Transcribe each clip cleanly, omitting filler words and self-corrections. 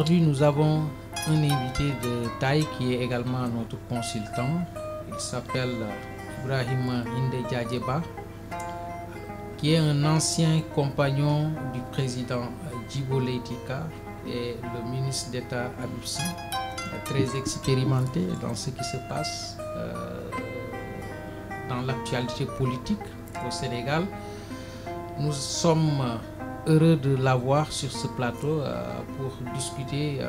aujourd'hui, nous avons un invité de taille qui est également notre consultant. Il s'appelle Ibrahima Hindé Djadjeba, qui est un ancien compagnon du président Djibo Leyti Ka et le ministre d'État Habib Sy, très expérimenté dans ce qui se passe dans l'actualité politique au Sénégal. Nous sommes heureux de l'avoir sur ce plateau pour discuter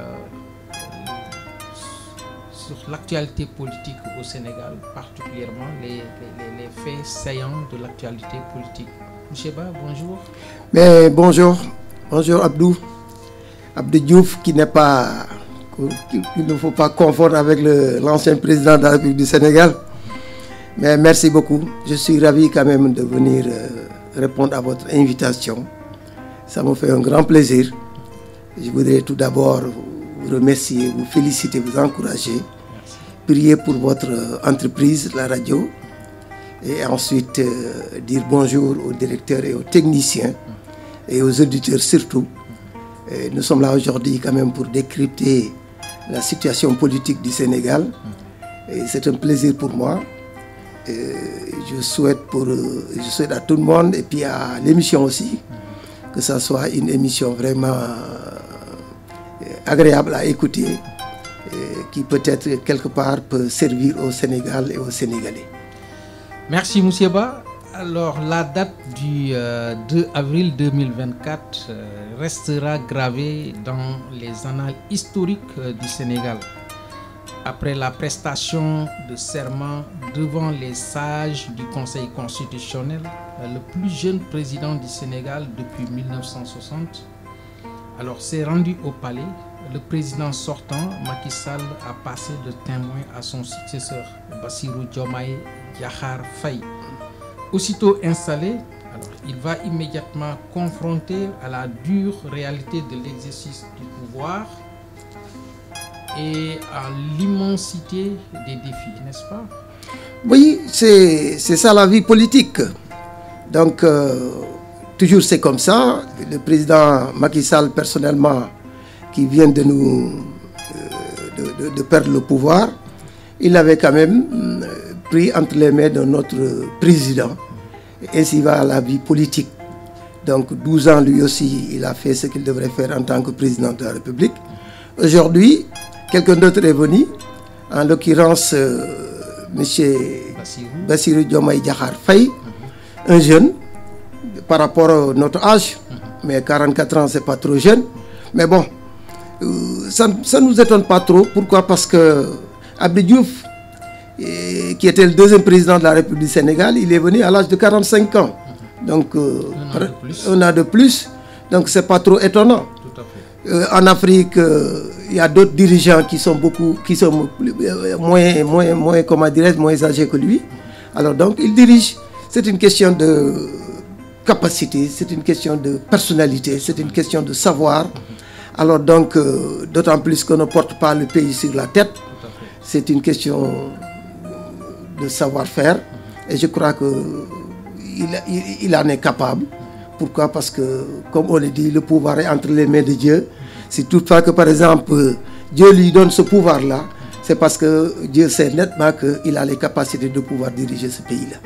sur l'actualité politique au Sénégal, particulièrement les faits saillants de l'actualité politique. Monsieur Ba, bonjour. Mais bonjour Abdou Diouf, qu'il ne faut pas confondre avec l'ancien président de la République du Sénégal. Mais merci beaucoup. Je suis ravi quand même de venir répondre à votre invitation. Ça me fait un grand plaisir. Je voudrais tout d'abord vous remercier, vous féliciter, vous encourager. Prier pour votre entreprise, la radio. Et ensuite dire bonjour aux directeurs et aux techniciens et aux auditeurs surtout. Et nous sommes là aujourd'hui quand même pour décrypter la situation politique du Sénégal. Et c'est un plaisir pour moi. Et je souhaite à tout le monde et puis à l'émission aussi que ça soit une émission vraiment agréable à écouter et qui peut-être quelque part peut servir au Sénégal et aux Sénégalais. Merci Moussieba. Alors la date du 2 avril 2024 restera gravée dans les annales historiques du Sénégal. Après la prestation de serment devant les sages du Conseil constitutionnel, le plus jeune président du Sénégal depuis 1960, alors s'est rendu au palais. Le président sortant, Macky Sall, a passé le témoin à son successeur, Bassirou Diomaye Diakhar Faye. Aussitôt installé, alors, il va immédiatement confronter à la dure réalité de l'exercice du pouvoir et à l'immensité des défis, n'est-ce pas? Oui, c'est ça la vie politique. Donc, toujours c'est comme ça. Le président Macky Sall, personnellement, qui vient de perdre le pouvoir, il avait quand même pris entre les mains de notre président. Et ainsi va la vie politique. Donc 12 ans, lui aussi, il a fait ce qu'il devrait faire en tant que président de la République. Aujourd'hui, quelqu'un d'autre est venu, en l'occurrence M. Bassirou Diomaye Diakhar Faye, un jeune, par rapport à notre âge, mais 44 ans, c'est pas trop jeune. Mais bon, ça ne nous étonne pas trop. Pourquoi? Parce que Abdou Diouf, qui était le deuxième président de la République du Sénégal, il est venu à l'âge de 45 ans. Donc, un an de plus. Donc, c'est pas trop étonnant. Tout à fait. En Afrique, il y a d'autres dirigeants qui sont moins âgés que lui. Alors, donc, il dirige. C'est une question de capacité, c'est une question de personnalité, c'est une question de savoir. Alors, donc, d'autant plus qu'on ne porte pas le pays sur la tête. C'est une question de savoir-faire et je crois qu'il en est capable. Pourquoi? Parce que, comme on le dit, le pouvoir est entre les mains de Dieu. Si toutefois que, par exemple, Dieu lui donne ce pouvoir-là, c'est parce que Dieu sait nettement qu'il a les capacités de pouvoir diriger ce pays-là.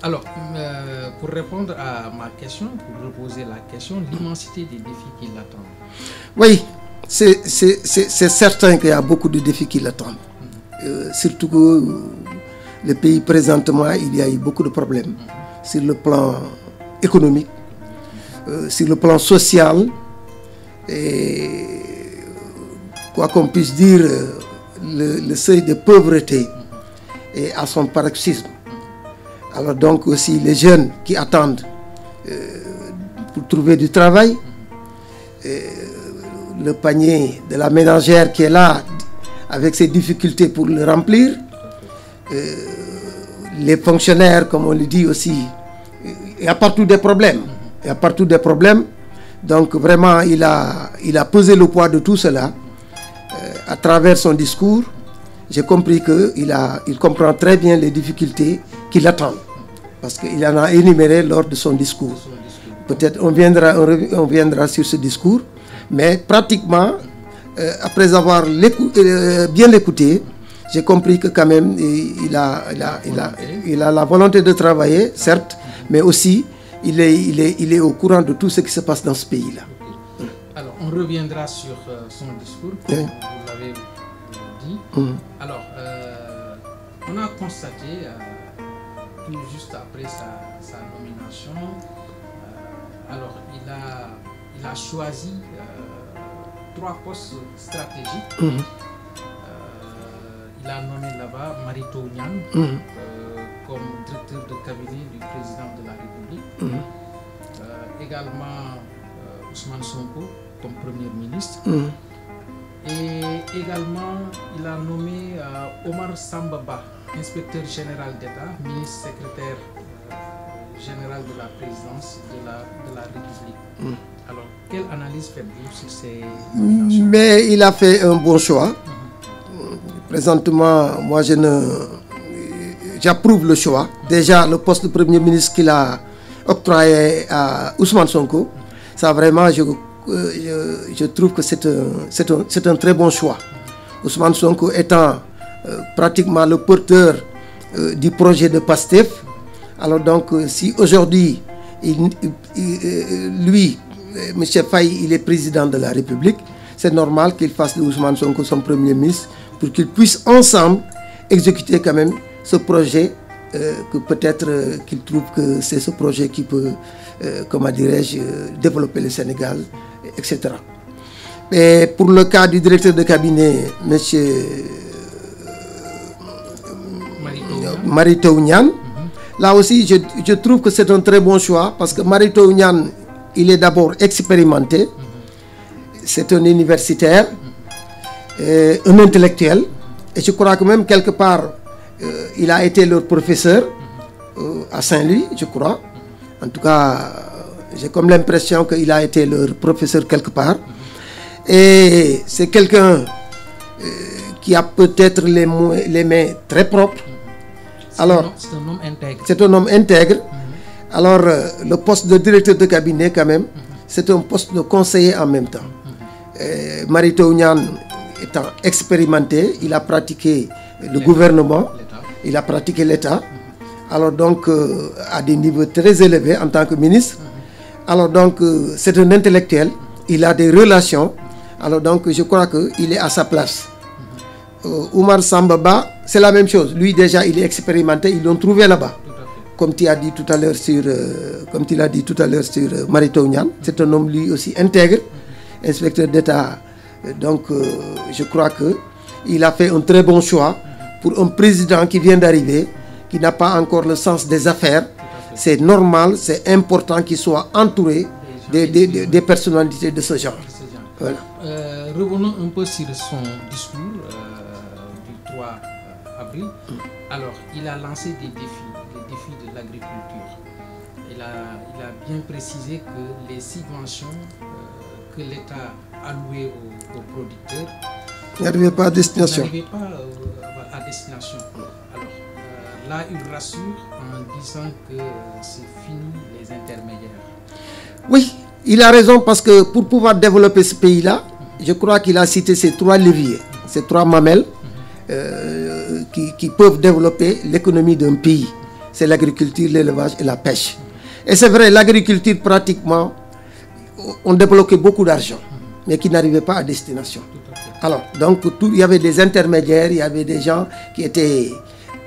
Alors, pour répondre à ma question, pour reposer la question, l'immensité des défis qui l'attendent. Oui, c'est certain qu'il y a beaucoup de défis qui l'attendent. Surtout que le pays présentement, il y a eu beaucoup de problèmes sur le plan économique, sur le plan social, et quoi qu'on puisse dire, le seuil de pauvreté est à son paroxysme. Alors donc aussi les jeunes qui attendent pour trouver du travail, le panier de la ménagère qui est là avec ses difficultés pour le remplir, les fonctionnaires, comme on le dit aussi, il y a partout des problèmes. Il y a partout des problèmes. Donc vraiment, il a pesé le poids de tout cela à travers son discours. J'ai compris qu'il comprend très bien les difficultés qui l'attendent. Parce qu'il en a énuméré lors de son discours. Peut-être on viendra sur ce discours. Mais pratiquement, après avoir bien écouté, j'ai compris que quand même, il a la volonté de travailler, certes, mais aussi, il est au courant de tout ce qui se passe dans ce pays-là. Alors, on reviendra sur son discours, comme vous l'avez dit. Alors, on a constaté, tout juste après sa nomination, alors il a choisi 3 postes stratégiques. Il a nommé là-bas Mary Teuw Niane comme directeur de cabinet du président de la République. Également Ousmane Sonko comme premier ministre. Et également, il a nommé Omar Samba Ba, inspecteur général d'État, ministre secrétaire général de la présidence de la République. Alors, quelle analyse faites-vous sur ces nominations? Mais il a fait un bon choix. Présentement, moi, j'approuve le choix. Déjà, le poste de Premier ministre qu'il a octroyé à Ousmane Sonko, ça vraiment, je trouve que c'est un très bon choix. Ousmane Sonko étant pratiquement le porteur du projet de PASTEF. Alors donc, si aujourd'hui, lui, M. Faye, il est président de la République, c'est normal qu'il fasse de Ousmane Sonko son Premier ministre pour qu'ils puissent ensemble exécuter quand même ce projet, que peut-être qu'il trouve que c'est ce projet qui peut, comment dirais-je, développer le Sénégal, etc. Et pour le cas du directeur de cabinet, M. Mary Teuw Niane, là aussi, je trouve que c'est un très bon choix parce que Mary Teuw Niane, il est d'abord expérimenté, c'est un universitaire, un intellectuel, et je crois que même quelque part, il a été leur professeur à Saint-Louis, je crois. En tout cas, j'ai comme l'impression qu'il a été leur professeur quelque part. Et c'est quelqu'un qui a peut-être les mains très propres. Alors, c'est un homme intègre. C'est un homme intègre. Alors, le poste de directeur de cabinet, quand même, c'est un poste de conseiller en même temps. Mary Teuw Niane étant expérimenté, il a pratiqué le gouvernement, il a pratiqué l'État. Alors donc, à des niveaux très élevés en tant que ministre. Alors donc, c'est un intellectuel, il a des relations. Alors donc, je crois qu'il est à sa place. Omar Samba Ba, c'est la même chose. Lui déjà, il est expérimenté, ils l'ont trouvé là-bas. Comme tu as dit tout à l'heure sur, Mary Teuw Niane, c'est un homme lui aussi intègre, inspecteur d'État. Donc, je crois qu'il a fait un très bon choix pour un président qui vient d'arriver, qui n'a pas encore le sens des affaires. C'est normal, c'est important qu'il soit entouré des personnalités de ce genre. Voilà. Revenons un peu sur son discours du 3 avril. Alors, il a lancé des défis de l'agriculture. Il a bien précisé que les subventions que l'État allouait aux producteurs n'arrivaient pas à destination. Alors, là, il rassure en disant que c'est fini les intermédiaires. Oui, il a raison parce que pour pouvoir développer ce pays-là, je crois qu'il a cité ces 3 leviers, ces 3 mamelles qui peuvent développer l'économie d'un pays. C'est l'agriculture, l'élevage et la pêche. Et c'est vrai, l'agriculture, pratiquement, on débloquait beaucoup d'argent, mais qui n'arrivait pas à destination. Alors, donc, il y avait des intermédiaires, il y avait des gens qui étaient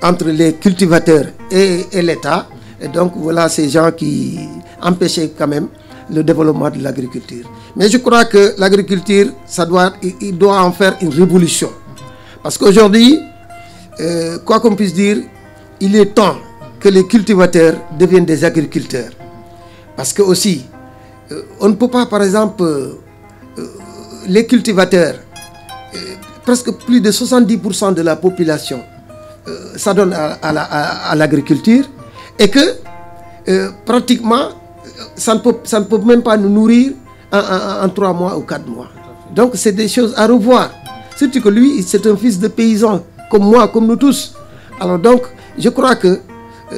entre les cultivateurs et l'État. Et donc, voilà ces gens qui empêchaient quand même le développement de l'agriculture. Mais je crois que l'agriculture, il doit en faire une révolution. Parce qu'aujourd'hui, quoi qu'on puisse dire, il est temps que les cultivateurs deviennent des agriculteurs. Parce que aussi, on ne peut pas, par exemple, les cultivateurs, presque plus de 70% de la population s'adonne à l'agriculture et que pratiquement, ça ne peut même pas nous nourrir en 3 mois ou 4 mois. Donc, c'est des choses à revoir. Surtout que lui, c'est un fils de paysan, comme moi, comme nous tous. Alors donc, je crois que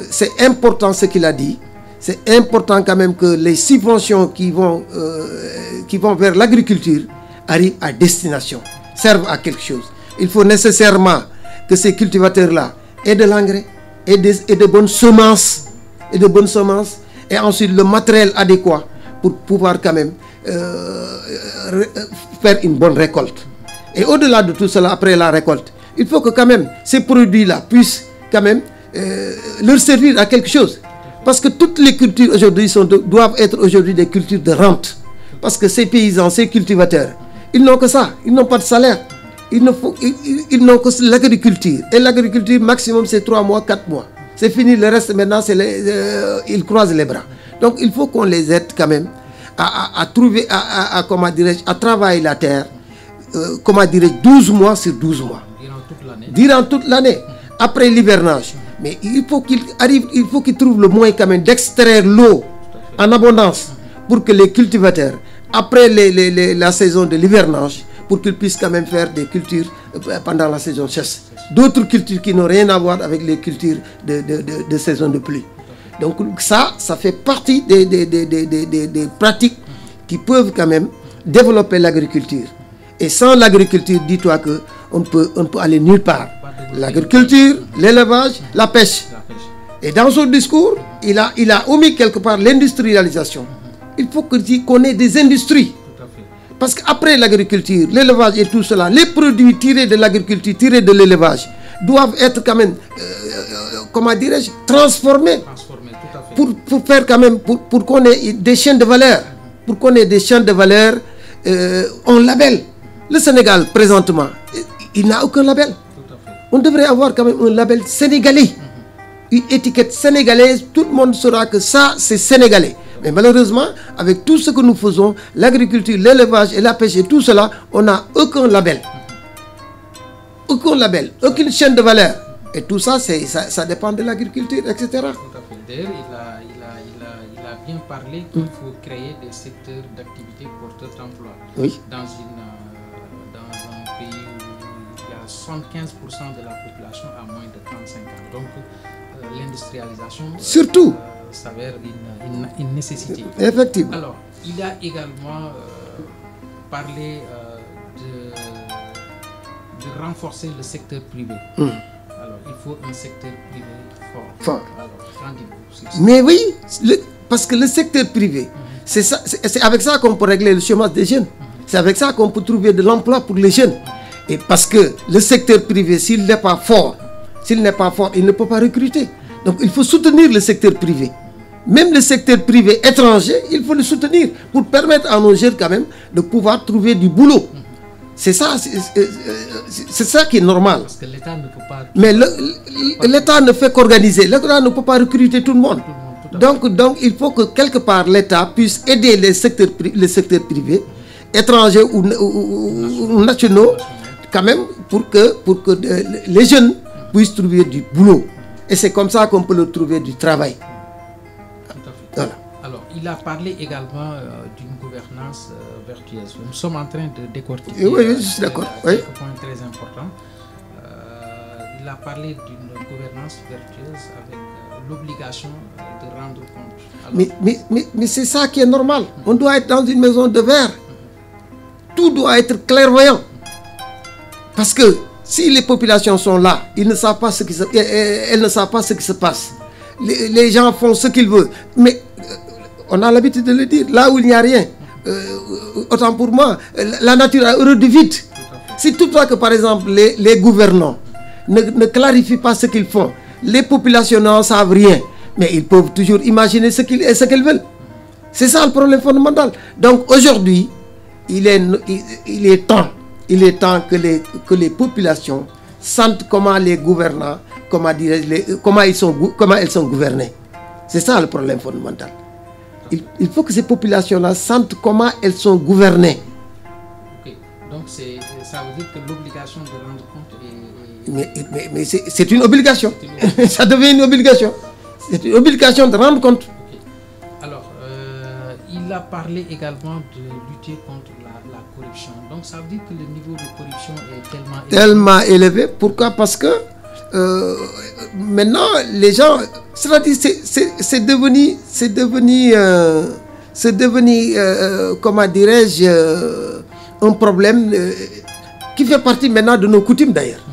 c'est important ce qu'il a dit. c'est important quand même que les subventions qui vont vers l'agriculture arrivent à destination, servent à quelque chose. Il faut nécessairement que ces cultivateurs-là aient de l'engrais et de bonnes semences, et ensuite le matériel adéquat pour pouvoir quand même faire une bonne récolte. Et au-delà de tout cela, après la récolte, il faut que quand même ces produits-là puissent quand même leur servir à quelque chose. Parce que toutes les cultures aujourd'hui doivent être aujourd'hui des cultures de rente. Parce que ces paysans, ces cultivateurs, ils n'ont que ça, ils n'ont pas de salaire. Ils n'ont que l'agriculture. Et l'agriculture, maximum, c'est 3 mois, 4 mois. C'est fini, le reste maintenant, ils croisent les bras. Donc il faut qu'on les aide quand même à trouver, comment dirais-je, à travailler la terre, 12 mois sur 12 mois. Durant toute l'année. Après l'hivernage. Mais il faut qu'ils trouvent le moyen quand même d'extraire l'eau en abondance pour que les cultivateurs, après la saison de l'hivernage, pour qu'ils puissent quand même faire des cultures pendant la saison sèche. D'autres cultures qui n'ont rien à voir avec les cultures de saison de pluie. Donc ça fait partie des pratiques qui peuvent quand même développer l'agriculture. Et sans l'agriculture, dis-toi qu'on peut aller nulle part. L'agriculture, l'élevage, la pêche. Et dans son discours, il a omis quelque part l'industrialisation. Il faut qu'on ait des industries. Parce qu'après l'agriculture, l'élevage et tout cela, les produits tirés de l'agriculture, tirés de l'élevage, doivent être quand même, comment dirais-je, transformés. Pour faire quand même, pour qu'on ait des chaînes de valeur. Pour qu'on ait des chaînes de valeur, on label. Le Sénégal, présentement, il n'a aucun label. On devrait avoir quand même un label sénégalais. Une étiquette sénégalaise, tout le monde saura que ça, c'est sénégalais. Mais malheureusement, avec tout ce que nous faisons, l'agriculture, l'élevage et la pêche et tout cela, on n'a aucun label. Aucun label, aucune chaîne de valeur. Et tout ça, ça dépend de l'agriculture, etc. Tout à fait. D'ailleurs, il a bien parlé qu'il faut créer des secteurs d'activité porteurs d'emploi. Oui. Dans un pays où il y a 75% de la population à moins de 35 ans. Donc, l'industrialisation surtout s'avère une nécessité. Effectivement. Alors, il a également parlé de renforcer le secteur privé. Alors, il faut un secteur privé fort. Alors, rendez-vous. Mais oui, parce que le secteur privé, c'est avec ça qu'on peut régler le chômage des jeunes. C'est avec ça qu'on peut trouver de l'emploi pour les jeunes. Et parce que le secteur privé, s'il n'est pas fort, il ne peut pas recruter. Donc il faut soutenir le secteur privé. Même le secteur privé étranger, il faut le soutenir pour permettre à nos jeunes quand même de pouvoir trouver du boulot. C'est ça qui est normal. Parce que l'État ne peut pas... Mais l'État ne fait qu'organiser. L'État ne peut pas recruter tout le monde. Donc il faut que quelque part l'État puisse aider les secteurs privés, étrangers ou nationaux, quand même, pour que les jeunes puissent trouver du boulot. Et c'est comme ça qu'on peut leur trouver du travail. Tout à fait. Voilà. Alors, il a parlé également d'une gouvernance vertueuse. Nous sommes en train de décortiquer oui, je suis d'accord. quelques points très importants. Il a parlé d'une gouvernance vertueuse avec l'obligation de rendre compte. Alors, mais c'est ça qui est normal. On doit être dans une maison de verre. Tout doit être clairvoyant. Parce que si les populations sont là, elles ne savent pas ce qui se passe. Les gens font ce qu'ils veulent. Mais on a l'habitude de le dire, là où il n'y a rien, autant pour moi, la nature a horreur du vide. Si toutefois que par exemple les gouvernants ne clarifient pas ce qu'ils font, les populations n'en savent rien, mais ils peuvent toujours imaginer ce qu'elles veulent. C'est ça le problème fondamental. Donc aujourd'hui, il est temps que les populations sentent comment les gouvernants, comment elles sont gouvernées. C'est ça le problème fondamental. Il faut que ces populations-là sentent comment elles sont gouvernées. Ok, donc ça veut dire que l'obligation de rendre compte est... Mais c'est une obligation. Ça devient une obligation. C'est une obligation de rendre compte. Okay. Alors, il a parlé également de lutter contre la corruption. Donc ça veut dire que le niveau de corruption est tellement élevé. Pourquoi? Parce que maintenant, les gens, c'est-à-dire, c'est devenu, comment dirais-je, un problème qui fait partie maintenant de nos coutumes d'ailleurs.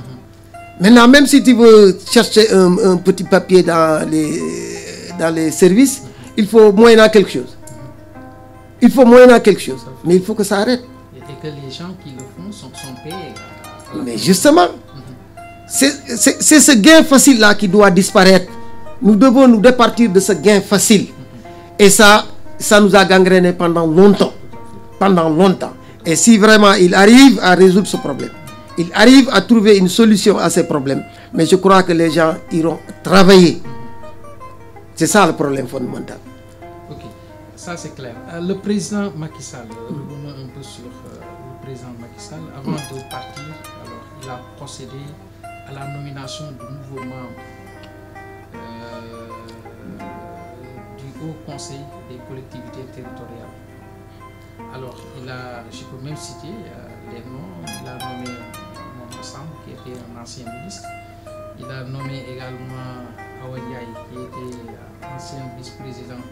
Maintenant, même si tu veux chercher un petit papier dans les services, il faut moyenner quelque chose. Il faut moyenner quelque chose. Mais il faut que ça arrête. Et que les gens qui le font sont payés. Mais justement, c'est ce gain facile-là qui doit disparaître. Nous devons nous départir de ce gain facile. Et ça nous a gangréné pendant longtemps. Pendant longtemps. Et si vraiment il arrive à résoudre ce problème, il arrive à trouver une solution à ces problèmes, mais je crois que les gens iront travailler. C'est ça le problème fondamental. Ok, ça c'est clair. Le président Macky Sall, revenons un peu sur le président Macky Sall. Avant de partir, alors, il a procédé à la nomination du nouveau membre du Haut Conseil des collectivités territoriales. Alors, je peux même citer les noms. Il a nommé Mohamed Sam, qui était un ancien ministre. Il a nommé également Awa Ndiaye, qui était ancienne vice-présidente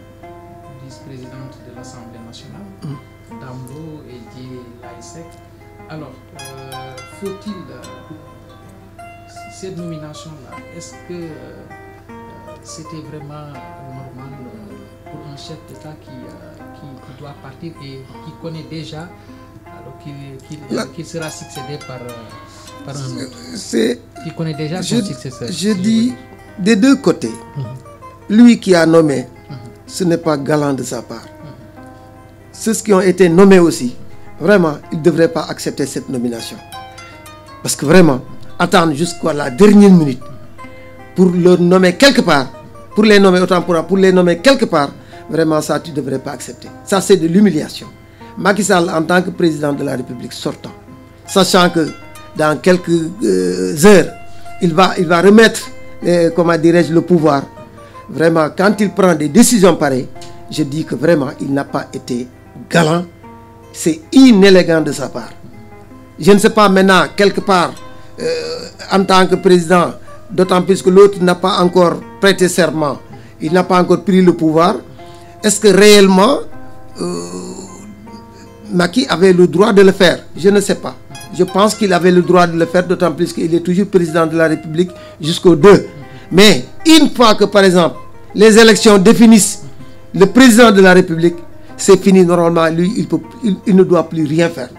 de l'Assemblée nationale, Damlo et Dié Laïsek. Alors, faut-il, cette nomination-là, est-ce que c'était vraiment normal pour un chef d'État qui doit partir et qui connaît déjà, alors qu'il sera succédé par un autre, qui connaît déjà son successeur? Je dis des deux côtés. Lui qui a nommé, ce n'est pas galant de sa part. Ceux qui ont été nommés aussi, vraiment, ils ne devraient pas accepter cette nomination. Parce que vraiment, attendre jusqu'à la dernière minute pour leur nommer quelque part, pour les nommer autant pour les nommer quelque part, vraiment ça tu ne devrais pas accepter. Ça c'est de l'humiliation. Macky Sall en tant que président de la République sortant, sachant que dans quelques heures, il va remettre, comment dirais-je, le pouvoir. Vraiment, quand il prend des décisions pareilles, je dis que vraiment il n'a pas été galant. C'est inélégant de sa part. Je ne sais pas maintenant, quelque part, en tant que président, d'autant plus que l'autre n'a pas encore prêté serment, il n'a pas encore pris le pouvoir. Est-ce que réellement Macky avait le droit de le faire? Je ne sais pas. Je pense qu'il avait le droit de le faire, d'autant plus qu'il est toujours président de la République jusqu'au 2. Mais une fois que, par exemple, les élections définissent le président de la République, c'est fini normalement. Lui, il ne doit plus rien faire.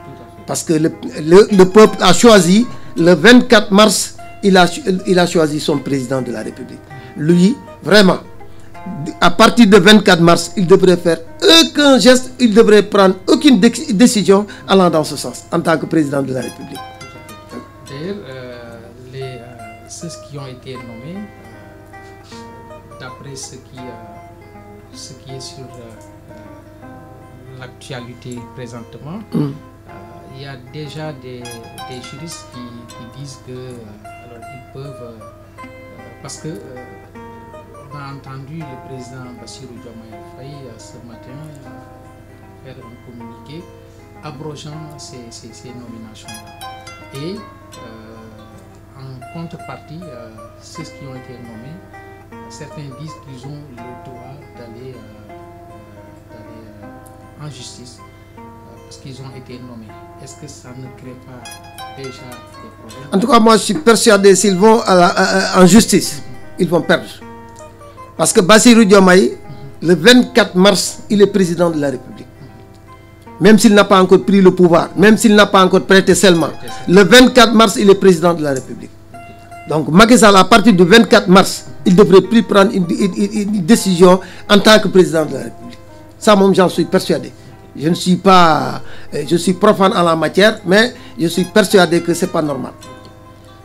Parce que le peuple a choisi, le 24 mars, il a choisi son président de la République. Lui, vraiment, à partir du 24 mars, il devrait faire aucun geste, il devrait prendre aucune décision allant dans ce sens, en tant que président de la République. D'ailleurs, ceux qui ont été nommés, d'après ce qui est sur l'actualité présentement, il y a déjà des juristes qui disent que alors ils peuvent, parce que on a entendu le président Bassirou Diomaye Faye ce matin faire un communiqué abrogeant ces nominations-là. Et en contrepartie, ceux qui ont été nommés, certains disent qu'ils ont le droit d'aller en justice parce qu'ils ont été nommés. Est-ce que ça ne crée pas déjà des problèmes? En tout cas, moi je suis persuadé s'ils vont en justice, ils vont perdre. Parce que Bassirou Diomaye, le 24 mars, il est président de la République. Même s'il n'a pas encore pris le pouvoir, même s'il n'a pas encore prêté serment, le 24 mars, il est président de la République. Donc Macky Sall, à partir du 24 mars, il devrait plus prendre une décision en tant que président de la République. Ça, moi, j'en suis persuadé. Je ne suis pas, je suis profane en la matière, mais je suis persuadé que ce n'est pas normal.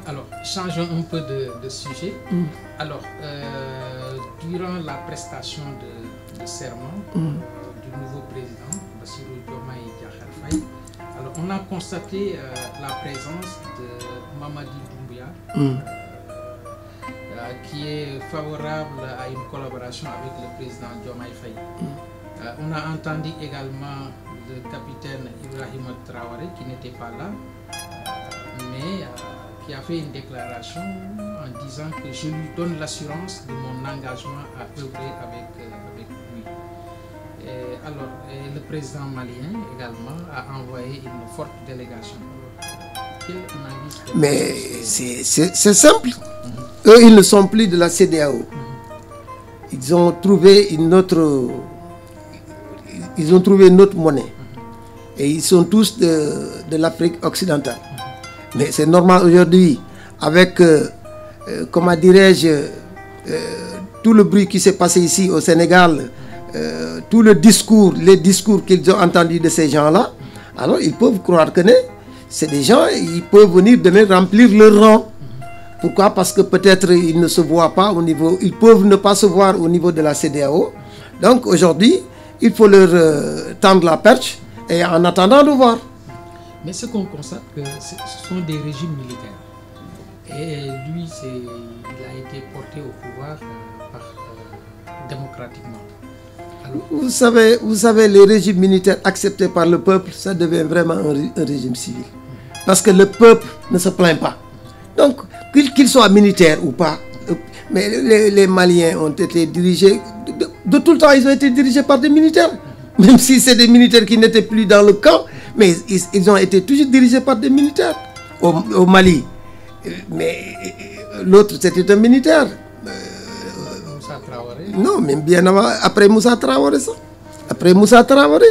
Alors, changeons un peu de sujet. Alors, durant la prestation de serment du nouveau président, Bassirou Diomaye Diakhar Faye, alors on a constaté la présence de Mamadi Doumbouya, qui est favorable à une collaboration avec le président Diomaye Faye. On a entendu également le capitaine Ibrahima Traoré, qui n'était pas là, mais qui a fait une déclaration en disant que je lui donne l'assurance de mon engagement à œuvrer avec lui. Alors, le président malien également a envoyé une forte délégation. Quelle analyse? Mais c'est simple. Eux, ils ne sont plus de la CEDEAO. Ils ont trouvé une autre monnaie. Et ils sont tous de l'Afrique occidentale. Mais c'est normal aujourd'hui, avec, comment dirais-je, tout le bruit qui s'est passé ici au Sénégal, tout les discours qu'ils ont entendus de ces gens-là, alors ils peuvent croire que c'est des gens, ils peuvent venir demain remplir leur rang. Pourquoi? Parce que peut-être ils ne se voient pas au niveau, ils peuvent ne pas se voir au niveau de la CEDEAO. Donc aujourd'hui, il faut leur tendre la perche et en attendant de voir. Mais ce qu'on constate, ce sont des régimes militaires. Et lui, il a été porté au pouvoir démocratiquement. Alors, vous savez, les régimes militaires acceptés par le peuple, ça devient vraiment un régime civil. Parce que le peuple ne se plaint pas. Donc, qu'ils soient militaires ou pas, mais les Maliens ont été dirigés, de tout le temps, ils ont été dirigés par des militaires. Même si c'est des militaires qui n'étaient plus dans le camp, mais ils ont été toujours dirigés par des militaires. Au Mali. Mais l'autre, c'était un militaire. Moussa Traoré. Non, même bien avant, après Moussa Traoré, ça. Après Moussa Traoré,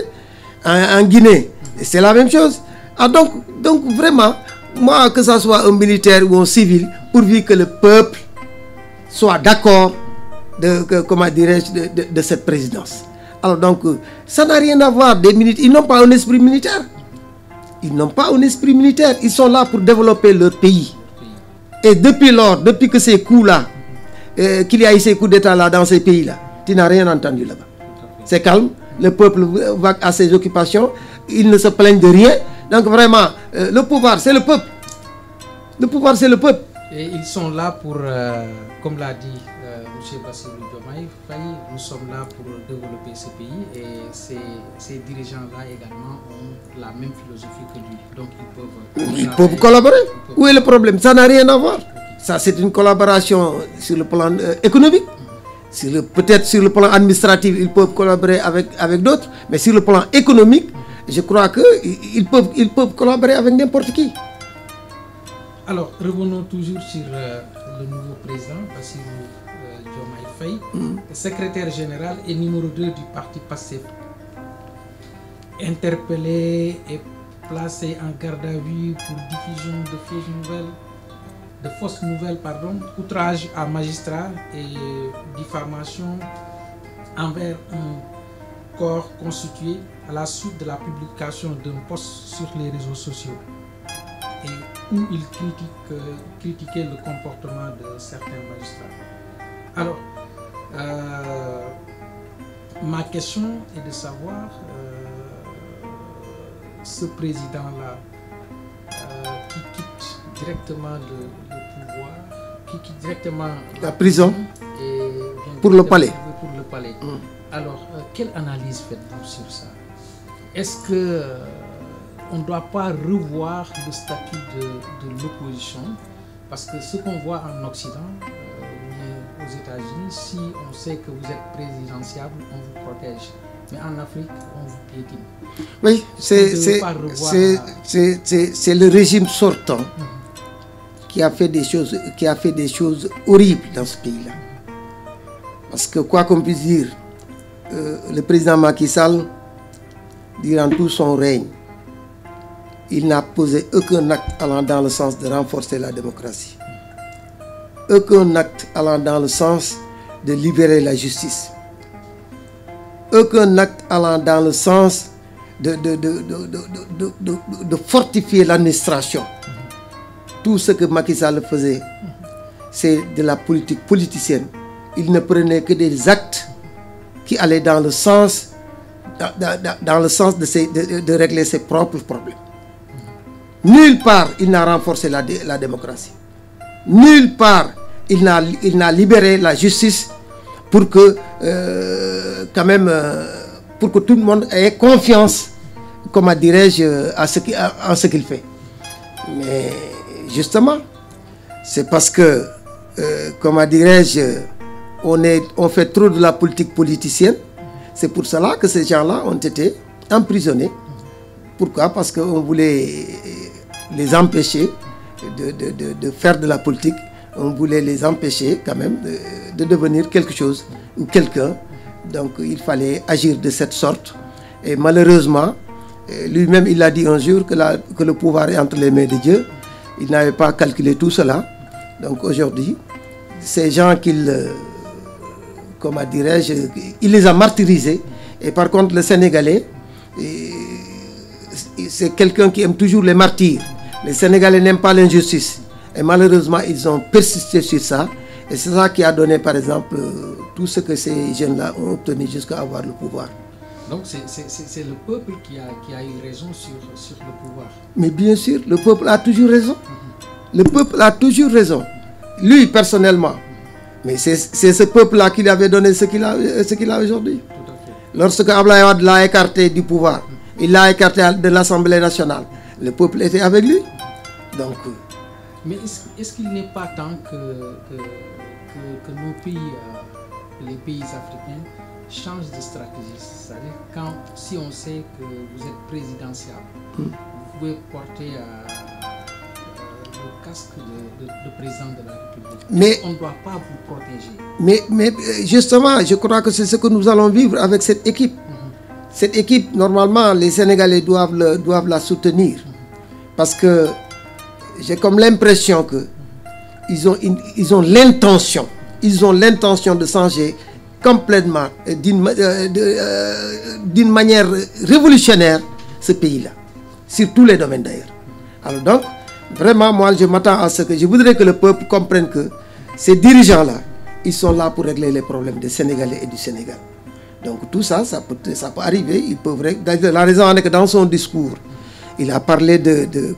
en Guinée, c'est la même chose. Ah, donc vraiment, moi, que ce soit un militaire ou un civil, pourvu que le peuple soit d'accord de cette présidence. Alors donc, ça n'a rien à voir des militaires. Ils n'ont pas un esprit militaire. Ils n'ont pas un esprit militaire. Ils sont là pour développer leur pays. Et depuis que ces coups-là, qu'il y a eu ces coups d'État-là dans ces pays-là, tu n'as rien entendu là-bas. C'est calme. Le peuple va à ses occupations. Ils ne se plaignent de rien. Donc vraiment, le pouvoir, c'est le peuple. Le pouvoir, c'est le peuple. Et ils sont là pour, comme l'a dit M. Bassirou Diomaye Faye, nous sommes là pour développer ce pays et ces dirigeants-là également ont la même philosophie que lui. Donc ils peuvent collaborer. Où est le problème? Ça n'a rien à voir. Ça, c'est une collaboration sur le plan économique. Peut-être sur le plan administratif, ils peuvent collaborer avec d'autres. Mais sur le plan économique, je crois qu'ils peuvent collaborer avec n'importe qui. Alors, revenons toujours sur le nouveau président, Bassirou Diomaye Faye, secrétaire général et numéro 2 du parti PASTEF. Interpellé et placé en garde à vue pour diffusion de fausses nouvelles, outrage à magistrat et diffamation envers un corps constitué à la suite de la publication d'un post sur les réseaux sociaux et où il critiquait le comportement de certains magistrats. Alors, ma question est de savoir, ce président-là qui quitte directement le pouvoir, qui quitte directement la prison et pour le palais. Alors, quelle analyse faites-vous sur ça? Est-ce que on ne doit pas revoir le statut de l'opposition? Parce que ce qu'on voit en Occident, aux États-Unis, si on sait que vous êtes présidentiable, on vous protège. Mais en Afrique, on vous piétine. Oui, c'est le régime sortant qui a fait des choses horribles dans ce pays-là. Parce que quoi qu'on puisse dire, le président Macky Sall, durant tout son règne, il n'a posé aucun acte allant dans le sens de renforcer la démocratie. Aucun acte allant dans le sens de libérer la justice. Aucun acte allant dans le sens de fortifier l'administration. Tout ce que Macky Sall faisait, c'est de la politique politicienne. Il ne prenait que des actes qui allaient dans le sens de régler ses propres problèmes. Nulle part il n'a renforcé la démocratie. Nulle part il n'a libéré la justice pour que pour que tout le monde ait confiance, comment dirais-je, en ce qu'il fait. Mais justement, c'est parce que, comment dirais-je, on fait trop de la politique politicienne. C'est pour cela que ces gens-là ont été emprisonnés. Pourquoi? Parce qu'on voulait les empêcher de faire de la politique. On voulait les empêcher quand même de devenir quelque chose ou quelqu'un. Donc il fallait agir de cette sorte. Et malheureusement, lui-même il a dit un jour que le pouvoir est entre les mains de Dieu. Il n'avait pas calculé tout cela. Donc aujourd'hui, ces gens comment dirais-je, il les a martyrisés. Et par contre, le Sénégalais, c'est quelqu'un qui aime toujours les martyrs. Les Sénégalais n'aiment pas l'injustice. Et malheureusement, ils ont persisté sur ça. Et c'est ça qui a donné, par exemple, tout ce que ces jeunes-là ont obtenu jusqu'à avoir le pouvoir. Donc c'est le peuple qui a eu raison sur le pouvoir. Mais bien sûr, le peuple a toujours raison. Le peuple a toujours raison. Lui, personnellement. Mais c'est ce peuple-là qui lui avait donné ce qu'il a aujourd'hui. Lorsque Abdoulaye Wade l'a écarté du pouvoir, il l'a écarté de l'Assemblée nationale, le peuple était avec lui. Donc, mais est-ce qu'il n'est pas temps que nos pays, les pays africains, changent de stratégie? C'est-à-dire si on sait que vous êtes présidentiable, vous pouvez porter le casque de président de la République. Mais on ne doit pas vous protéger. Mais justement, je crois que c'est ce que nous allons vivre avec cette équipe. Cette équipe, normalement, les Sénégalais doivent la soutenir. Parce que j'ai comme l'impression qu'ils ont l'intention de changer complètement, d'une manière révolutionnaire, ce pays-là. Sur tous les domaines d'ailleurs. Alors donc, vraiment, moi, je m'attends à ce que... Je voudrais que le peuple comprenne que ces dirigeants-là, ils sont là pour régler les problèmes des Sénégalais et du Sénégal. Donc tout ça, ça peut arriver. Ils peuvent... La raison en est que dans son discours, il a parlé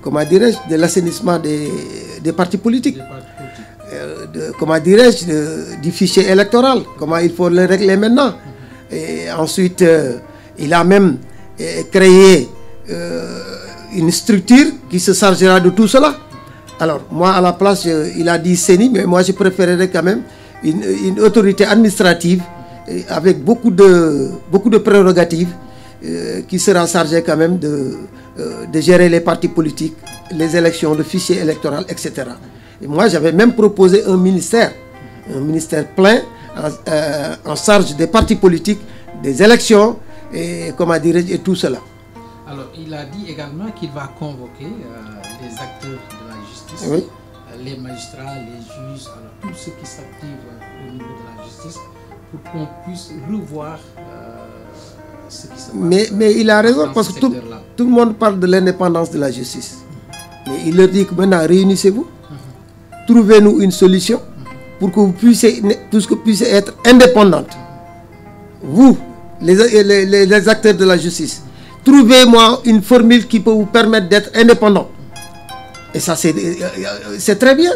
comment dirais-je, de l'assainissement des partis politiques. Comment dirais-je, du fichier électoral. Comment il faut le régler maintenant. Et ensuite, il a même créé une structure qui se chargera de tout cela. Alors, moi, à la place, il a dit CENI, mais moi, je préférerais quand même une autorité administrative avec beaucoup de prérogatives qui sera chargée quand même de gérer les partis politiques, les élections, le fichier électoral, etc. Et moi, j'avais même proposé un ministère plein en charge des partis politiques, des élections et, comment dirais-je, et tout cela. Alors, il a dit également qu'il va convoquer les acteurs de la justice, oui, les magistrats, les juges, alors, tous ceux qui s'activent au niveau de la justice, pour qu'on puisse revoir ce qui se passe. Mais il a raison, parce que tout le monde parle de l'indépendance de la justice. Mais il leur dit que maintenant, réunissez-vous, trouvez-nous une solution pour que vous puissiez, tous que puissiez être indépendante. Vous, les acteurs de la justice, trouvez-moi une formule qui peut vous permettre d'être indépendant. Et ça, c'est très bien.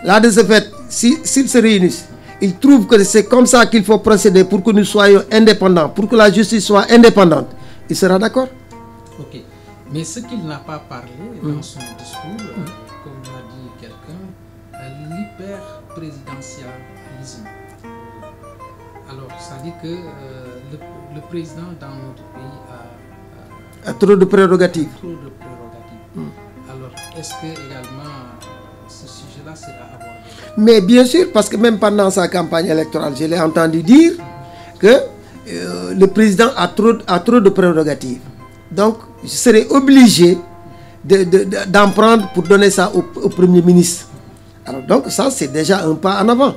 Là, de ce fait, s'ils se réunissent, ils trouvent que c'est comme ça qu'il faut procéder pour que nous soyons indépendants, pour que la justice soit indépendante. Il sera d'accord. Ok. Mais ce qu'il n'a pas parlé dans son discours, comme l'a dit quelqu'un, l'hyper-présidentialisme. Alors, ça dit que le président dans notre pays a trop de prérogatives. Alors, est-ce que également ce sujet-là sera abordé? Mais bien sûr, parce que même pendant sa campagne électorale, je l'ai entendu dire que le président a trop de prérogatives. Donc, je serai obligé d'en prendre pour donner ça au Premier ministre. Alors donc, ça, c'est déjà un pas en avant.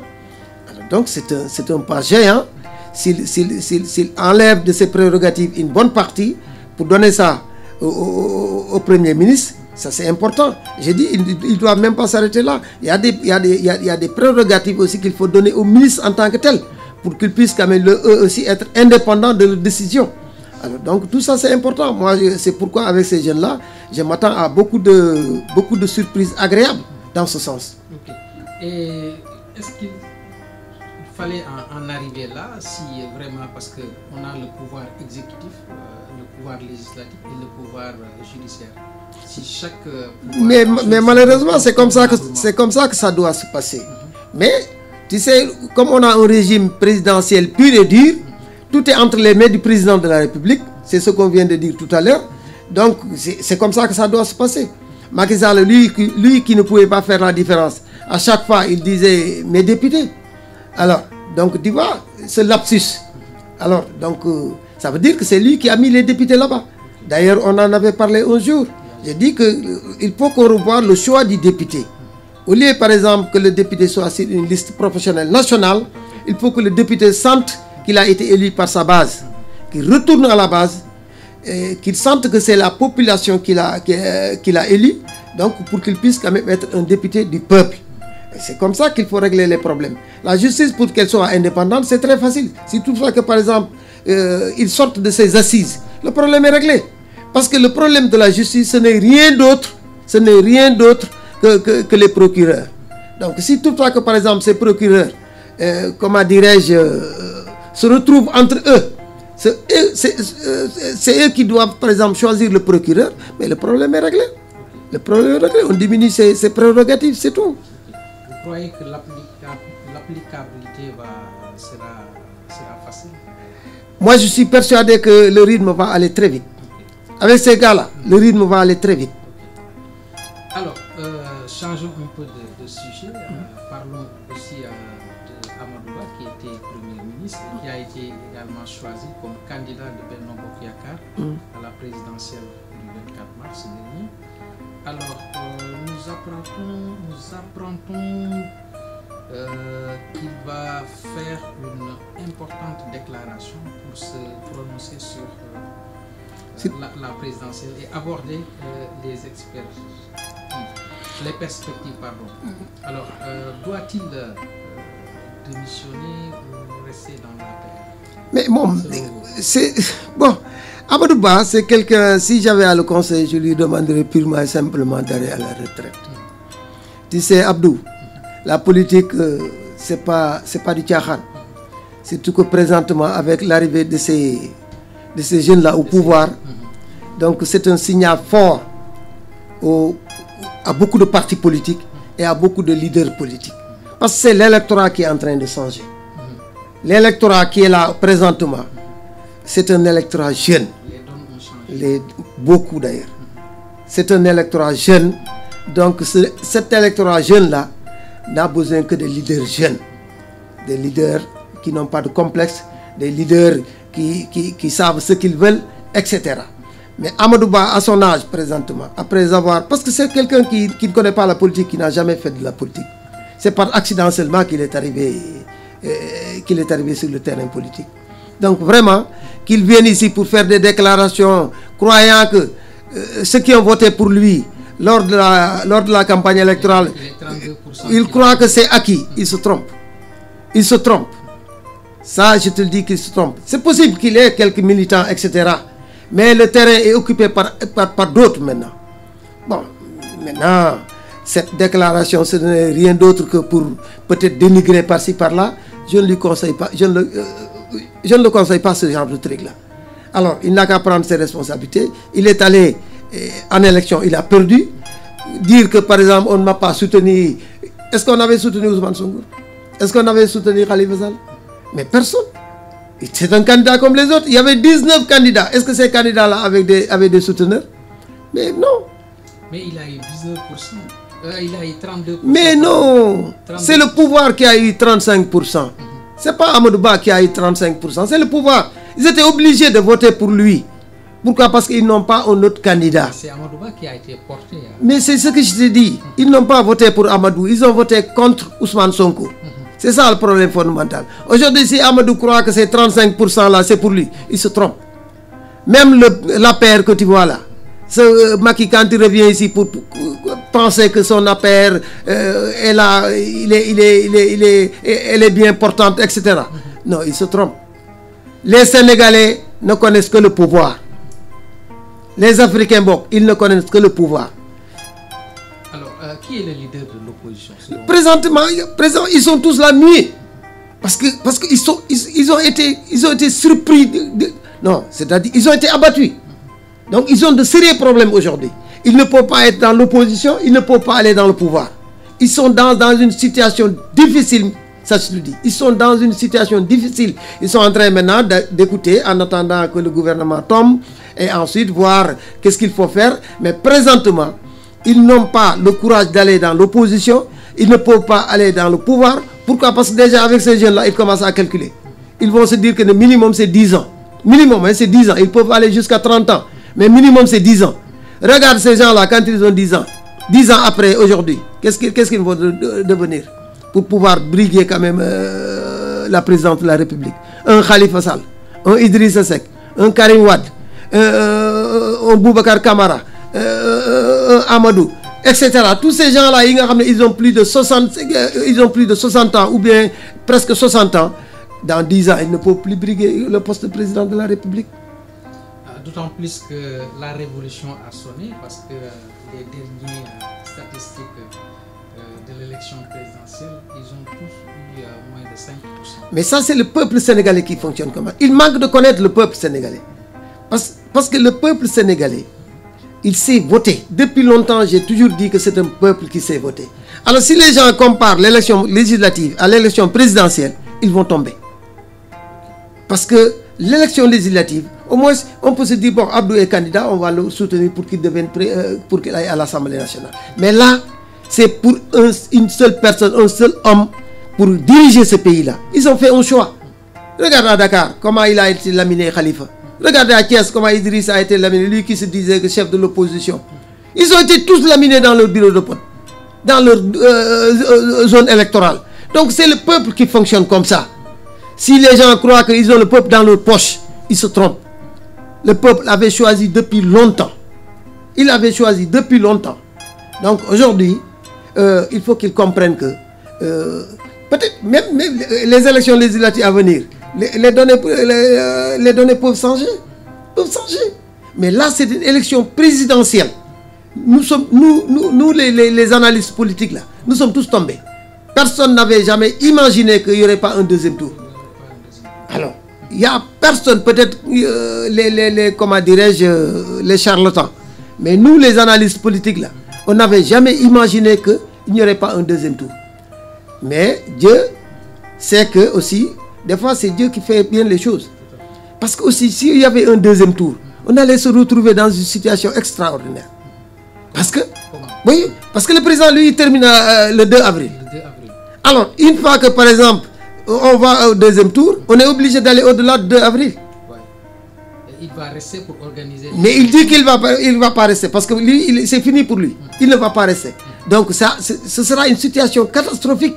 Alors, donc, c'est un pas géant. S'il enlève de ses prérogatives une bonne partie pour donner ça au Premier ministre, ça c'est important. J'ai dit, il ne doit même pas s'arrêter là. Il y a des prérogatives aussi qu'il faut donner au ministre en tant que tel, pour qu'ils puissent quand même eux aussi être indépendants de leurs décisions. Alors, donc tout ça c'est important. Moi, c'est pourquoi avec ces jeunes-là, je m'attends à beaucoup de surprises agréables dans ce sens. Okay. Et est-ce qu'il fallait en arriver là, si vraiment, parce qu'on a le pouvoir exécutif, le pouvoir législatif et le pouvoir judiciaire. Si chaque mais malheureusement, c'est comme ça que ça doit se passer. Mais tu sais, comme on a un régime présidentiel pur et dur, tout est entre les mains du président de la République. C'est ce qu'on vient de dire tout à l'heure. Donc, c'est comme ça que ça doit se passer. Macky Sall, lui qui ne pouvait pas faire la différence, à chaque fois, il disait mes députés. Alors, donc, tu vois, ce lapsus. Alors, donc, ça veut dire que c'est lui qui a mis les députés là-bas. D'ailleurs, on en avait parlé un jour. J'ai dit qu'il faut qu'on revoie le choix du député. Au lieu, par exemple, que le député soit sur une liste professionnelle nationale, il faut que le député sente qu'il a été élu par sa base, qu'il retourne à la base, qu'il sente que c'est la population qu'il a élu, donc pour qu'il puisse quand même être un député du peuple. C'est comme ça qu'il faut régler les problèmes. La justice, pour qu'elle soit indépendante, c'est très facile. Si toutefois que, par exemple, ils sortent de ses assises, le problème est réglé. Parce que le problème de la justice, ce n'est rien d'autre que les procureurs. Donc, si toutefois que, par exemple, ces procureurs, comment dirais-je, se retrouvent entre eux, c'est eux qui doivent, par exemple, choisir le procureur, mais le problème est réglé. Le problème est réglé. On diminue ses prérogatives, c'est tout. Vous croyez que l'applicabilité sera facile? Moi, je suis persuadé que le rythme va aller très vite. Avec ces gars-là, le rythme va aller très vite. Alors, changeons un peu de sujet. Parlons aussi de Amadou Ba, qui était Premier ministre et qui a été également choisi comme candidat de Benno Bokk Yakaar à la présidentielle du 24 mars dernier. Alors, nous apprendons qu'il va faire une importante déclaration pour se prononcer sur la présidentielle et aborder les perspectives. Alors, doit-il démissionner ou rester dans la paix? Mais bon, Amadou Ba, c'est quelqu'un, si j'avais à le conseiller, je lui demanderais purement et simplement d'aller à la retraite. Tu sais, Abdou, la politique, c'est pas du tchahan. Surtout que présentement, avec l'arrivée de ces jeunes-là au pouvoir, donc c'est un signal fort à beaucoup de partis politiques et à beaucoup de leaders politiques. Parce que c'est l'électorat qui est en train de changer. L'électorat qui est là présentement, c'est un électorat jeune. Beaucoup d'ailleurs. C'est un électorat jeune. Donc cet électorat jeune-là n'a besoin que de leaders jeunes. Des leaders qui n'ont pas de complexe, des leaders qui savent ce qu'ils veulent, etc. Mais Amadou Ba, à son âge présentement, après avoir... Parce que c'est quelqu'un qui ne connaît pas la politique, qui n'a jamais fait de la politique. C'est par accident seulement qu'il est arrivé sur le terrain politique. Donc vraiment, qu'il vienne ici pour faire des déclarations, croyant que ceux qui ont voté pour lui lors de la campagne électorale, ils croient que c'est acquis. Ils se trompent. Ils se trompent. Ça, je te le dis qu'ils se trompent. C'est possible qu'il ait quelques militants, etc. Mais le terrain est occupé par d'autres maintenant. Bon, maintenant, cette déclaration, ce n'est rien d'autre que pour peut-être dénigrer par-ci, par-là. Je ne lui conseille pas, je ne le conseille pas ce genre de truc-là. Alors, il n'a qu'à prendre ses responsabilités. Il est allé en élection, il a perdu. Dire que, par exemple, on ne m'a pas soutenu. Est-ce qu'on avait soutenu Ousmane Sonko? Est-ce qu'on avait soutenu Khalifa Sall? Mais personne. C'est un candidat comme les autres. Il y avait 19 candidats. Est-ce que ces candidats-là avaient des souteneurs? Mais non. Mais il a eu 19%. Il a eu 32%. Mais non. 32%. C'est le pouvoir qui a eu 35%. C'est pas Amadou Ba qui a eu 35%. C'est le pouvoir. Ils étaient obligés de voter pour lui. Pourquoi? Parce qu'ils n'ont pas un autre candidat. C'est Amadou Ba qui a été porté. Mais c'est ce que je te dis. Ils n'ont pas voté pour Amadou. Ils ont voté contre Ousmane Sonko. C'est ça le problème fondamental. Aujourd'hui, si Amadou croit que ces 35% là, c'est pour lui, il se trompe. Même l'APR que tu vois là, ce Macky, quand il revient ici pour penser que son APR est là, elle est bien portante, etc. Non, il se trompe. Les Sénégalais ne connaissent que le pouvoir. Les Africains, bon, ils ne connaissent que le pouvoir. Alors, qui est le leader de l'opposition? Présentement, ils sont tous là nuits. Parce qu'ils ont été surpris. Non, c'est-à-dire ils ont été abattus. Donc, ils ont de sérieux problèmes aujourd'hui. Ils ne peuvent pas être dans l'opposition, ils ne peuvent pas aller dans le pouvoir. Ils sont dans une situation difficile, ça je le dis. Ils sont dans une situation difficile. Ils sont en train maintenant d'écouter en attendant que le gouvernement tombe et ensuite voir qu'est-ce qu'il faut faire. Mais présentement, ils n'ont pas le courage d'aller dans l'opposition, ils ne peuvent pas aller dans le pouvoir. Pourquoi? Parce que déjà avec ces jeunes-là, ils commencent à calculer. Ils vont se dire que le minimum c'est 10 ans. Minimum, hein, c'est 10 ans. Ils peuvent aller jusqu'à 30 ans. Mais minimum c'est 10 ans. Regarde ces gens-là quand ils ont 10 ans. 10 ans après, aujourd'hui, qu'est-ce qu'ils vont devenir pour pouvoir briguer quand même la présidence de la République? Un Khalifa Sall, un Idrissa Seck, un Karim Wade, un Boubacar Camara, un Amadou, etc. Tous ces gens-là, ils ont plus de 60 ans ou bien presque 60 ans. Dans 10 ans, ils ne peuvent plus briguer le poste de président de la République. D'autant plus que la révolution a sonné parce que les dernières statistiques de l'élection présidentielle, ils ont tous eu moins de 5%. Mais ça, c'est le peuple sénégalais qui fonctionne comme ça. Il manque de connaître le peuple sénégalais. Parce que le peuple sénégalais, il sait voter. Depuis longtemps, j'ai toujours dit que c'est un peuple qui sait voter. Alors si les gens comparent l'élection législative à l'élection présidentielle, ils vont tomber. Parce que l'élection législative, au moins, on peut se dire, bon, Abdou est candidat, on va le soutenir pour qu'il devienne pour qu'il aille à l'Assemblée nationale. Mais là, c'est pour une seule personne, un seul homme, pour diriger ce pays-là. Ils ont fait un choix. Regardez à Dakar, comment il a été laminé Khalifa. Regardez à Thiès, comment Idriss a été laminé, lui qui se disait que chef de l'opposition. Ils ont été tous laminés dans leur bureau de pote, dans leur zone électorale. Donc c'est le peuple qui fonctionne comme ça. Si les gens croient qu'ils ont le peuple dans leur poche, ils se trompent. Le peuple avait choisi depuis longtemps. Il avait choisi depuis longtemps. Donc aujourd'hui, il faut qu'ils comprennent que peut-être même les élections législatives à venir, les données peuvent changer. Mais là, c'est une élection présidentielle. Nous les analystes politiques, là, nous sommes tous tombés. Personne n'avait jamais imaginé qu'il n'y aurait pas un deuxième tour. Alors, il n'y a personne, peut-être comment dirais-je, les charlatans. Mais nous, les analystes politiques, là, on n'avait jamais imaginé qu'il n'y aurait pas un deuxième tour. Mais Dieu sait que aussi, des fois, c'est Dieu qui fait bien les choses. Parce que aussi, s'il y avait un deuxième tour, on allait se retrouver dans une situation extraordinaire. Parce que, oui, parce que le président, lui, il termine le 2 avril. Alors, une fois que, par exemple, on va au deuxième tour, on est obligé d'aller au-delà du 2 avril. Ouais. Il va rester pour organiser... Mais il dit qu'il ne va pas rester, parce que lui, c'est fini pour lui. Il ne va pas rester. Donc, ce sera une situation catastrophique.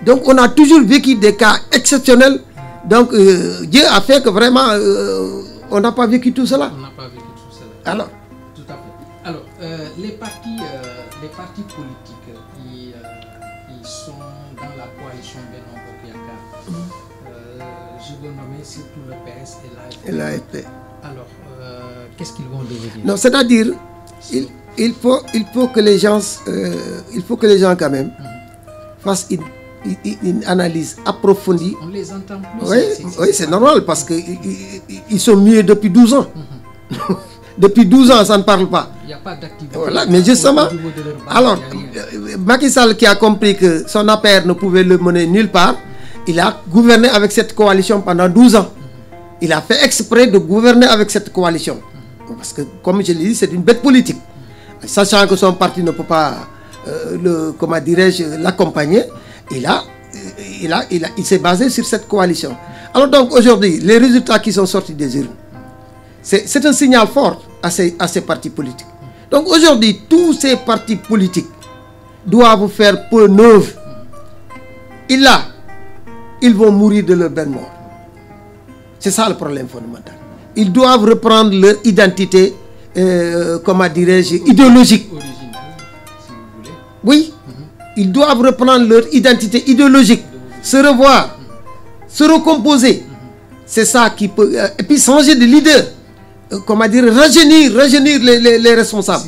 Donc, on a toujours vécu des cas exceptionnels. Donc, Dieu a fait que vraiment, on n'a pas vécu tout cela. On n'a pas vécu tout cela. Alors, tout à fait. Alors, les partis politiques qui sont dans la coalition Benno Bokk Yakaar, je veux nommer surtout le PS et l'AFP. Alors, qu'est-ce qu'ils vont devenir? Non, c'est-à-dire, il faut que les gens, quand même, fassent une analyse approfondie. On les entend plus. Oui, c'est normal parce qu'ils sont muets depuis 12 ans. Depuis 12 ans, ça ne parle pas. Il n'y a pas d'activité. Voilà, mais justement, alors, Macky Sall qui a compris que son APR ne pouvait le mener nulle part, il a gouverné avec cette coalition pendant 12 ans. Il a fait exprès de gouverner avec cette coalition. Parce que, comme je l'ai dit, c'est une bête politique. Sachant que son parti ne peut pas, l'accompagner, il s'est basé sur cette coalition. Alors donc, aujourd'hui, les résultats qui sont sortis des urnes, c'est un signal fort à ces partis politiques. Donc aujourd'hui, tous ces partis politiques doivent faire peu neuve. Et là, ils vont mourir de leur belle mort. C'est ça le problème fondamental. Ils doivent reprendre leur identité, idéologique. Originale, si vous voulez. Oui, ils doivent reprendre leur identité idéologique, se revoir, se recomposer. C'est ça qui peut... et puis changer de leader. Rajeunir les responsables.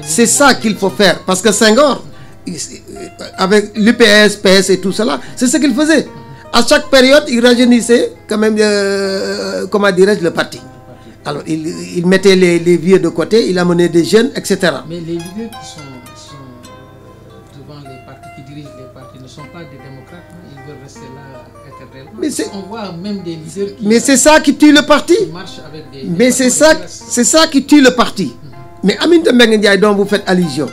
C'est ça qu'il faut faire. Parce que Senghor, avec l'UPS, PS et tout cela, c'est ce qu'il faisait. À chaque période, il rajeunissait quand même, le parti. Alors, il mettait les vieux de côté, il amenait des jeunes, etc. Mais les leaders qui sont devant les partis, qui dirigent les partis, ne sont pas des démocrates, hein. Ils veulent rester là éternellement. Mais on voit même des leaders qui... Mais c'est ça qui tue le parti. Qui marchent avec des... Mais c'est ça qui tue le parti. Mais Aminata Mbengue Ndiaye, dont vous faites allusion,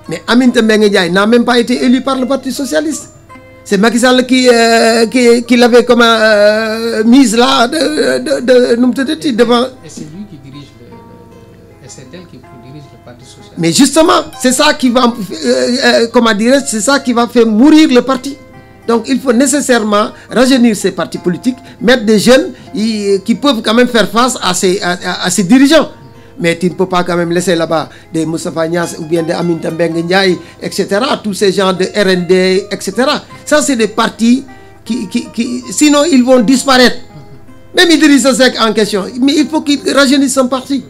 mais Aminata Mbengue Ndiaye n'a même pas été élu par le Parti Socialiste. C'est Macky Sall qui l'avait comme mise là devant. Et c'est lui qui dirige et c'est elle qui dirige le Parti Socialiste. Mais justement, c'est ça qui va, c'est ça qui va faire mourir le parti. Donc il faut nécessairement rajeunir ces partis politiques, mettre des jeunes qui peuvent quand même faire face à ces dirigeants. Mais tu ne peux pas quand même laisser là-bas des Moustapha Niasse ou bien des Aminata Mbengue Ndiaye, etc. Tous ces gens de RND, etc. Ça, c'est des partis qui sinon, ils vont disparaître. Même Idrissa Seck en question. Mais il faut qu'il rajeunisse son parti.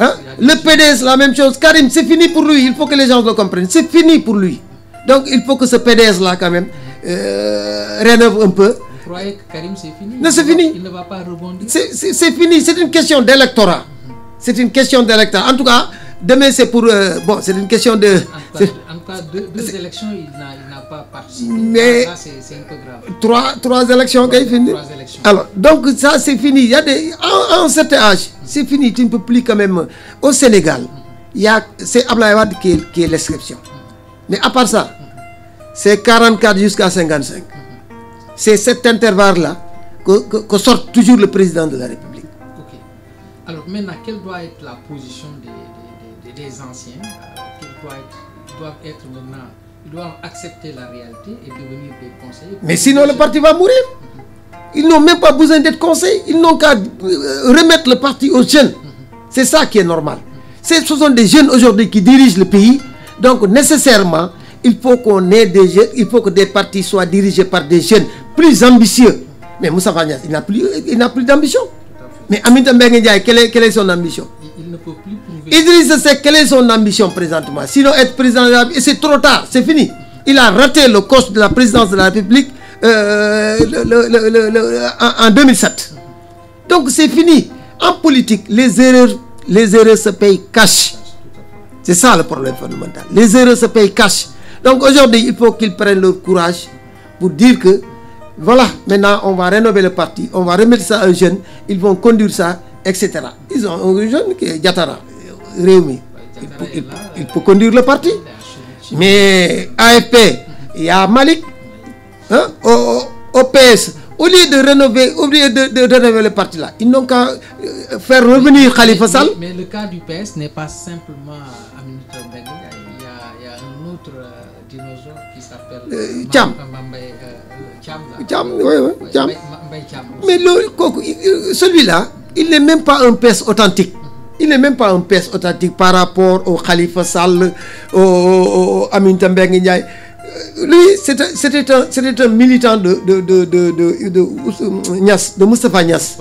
Hein? Le PDS, la même chose. Karim, c'est fini pour lui. Il faut que les gens le comprennent. C'est fini pour lui. Donc, il faut que ce PDS-là, quand même, rénove un peu. Vous croyez que Karim, c'est fini? Non, c'est fini. Il ne va pas rebondir. C'est fini. C'est une question d'électorat. C'est une question d'électorat. En tout cas, demain, c'est pour... bon, c'est une question de... En tout cas, deux élections, il n'a pas participé. Mais... Là, c'est un peu grave. Trois élections qui finissent. Alors, donc, ça, c'est fini. Il y a à un certain âge, c'est fini. Tu ne peux plus quand même... Au Sénégal, c'est Abdoulaye Wade qui est l'exception. Mais à part ça, c'est 44 jusqu'à 55. C'est cet intervalle-là que sort toujours le président de la République. Alors maintenant, quelle doit être la position des anciens? Ils doivent être maintenant, ils doivent accepter la réalité et devenir des conseillers. Mais sinon, le parti va mourir. Ils n'ont même pas besoin d'être conseillers. Ils n'ont qu'à remettre le parti aux jeunes. C'est ça qui est normal. Ce sont des jeunes aujourd'hui qui dirigent le pays. Donc nécessairement, il faut qu'on ait des jeunes, il faut que des partis soient dirigés par des jeunes plus ambitieux. Mais Moustapha Niasse, il n'a plus d'ambition. Mais Aminata Mbengue Ndiaye, quelle est son ambition? Il ne peut plus prouver. Idrissa Seck, quelle est son ambition présentement? Sinon, être président de la République, c'est trop tard, c'est fini. Il a raté le coche de la présidence de la République en 2007. Donc c'est fini. En politique, les erreurs se payent cash. C'est ça le problème fondamental. Les erreurs se payent cash. Donc aujourd'hui, il faut qu'ils prennent leur courage pour dire que voilà, maintenant on va rénover le parti, on va remettre ça aux jeunes, ils vont conduire ça, etc. Ils ont un jeune qui est Diatara, Réumi. Il peut conduire le parti. Mais AFP, il y a Malik, hein, au PS, au lieu de rénover le parti là, ils n'ont qu'à faire revenir Khalifa Sall. Mais le cas du PS n'est pas simplement Aminata Mbengue. Il y a un autre dinosaure qui s'appelle Thiam. Mais celui-là, il n'est même pas un PS authentique. Il n'est même pas un PS authentique par rapport au Khalifa Sall, au Aminata Mbengue Ndiaye. Lui, c'était un militant de Moustapha Niasse.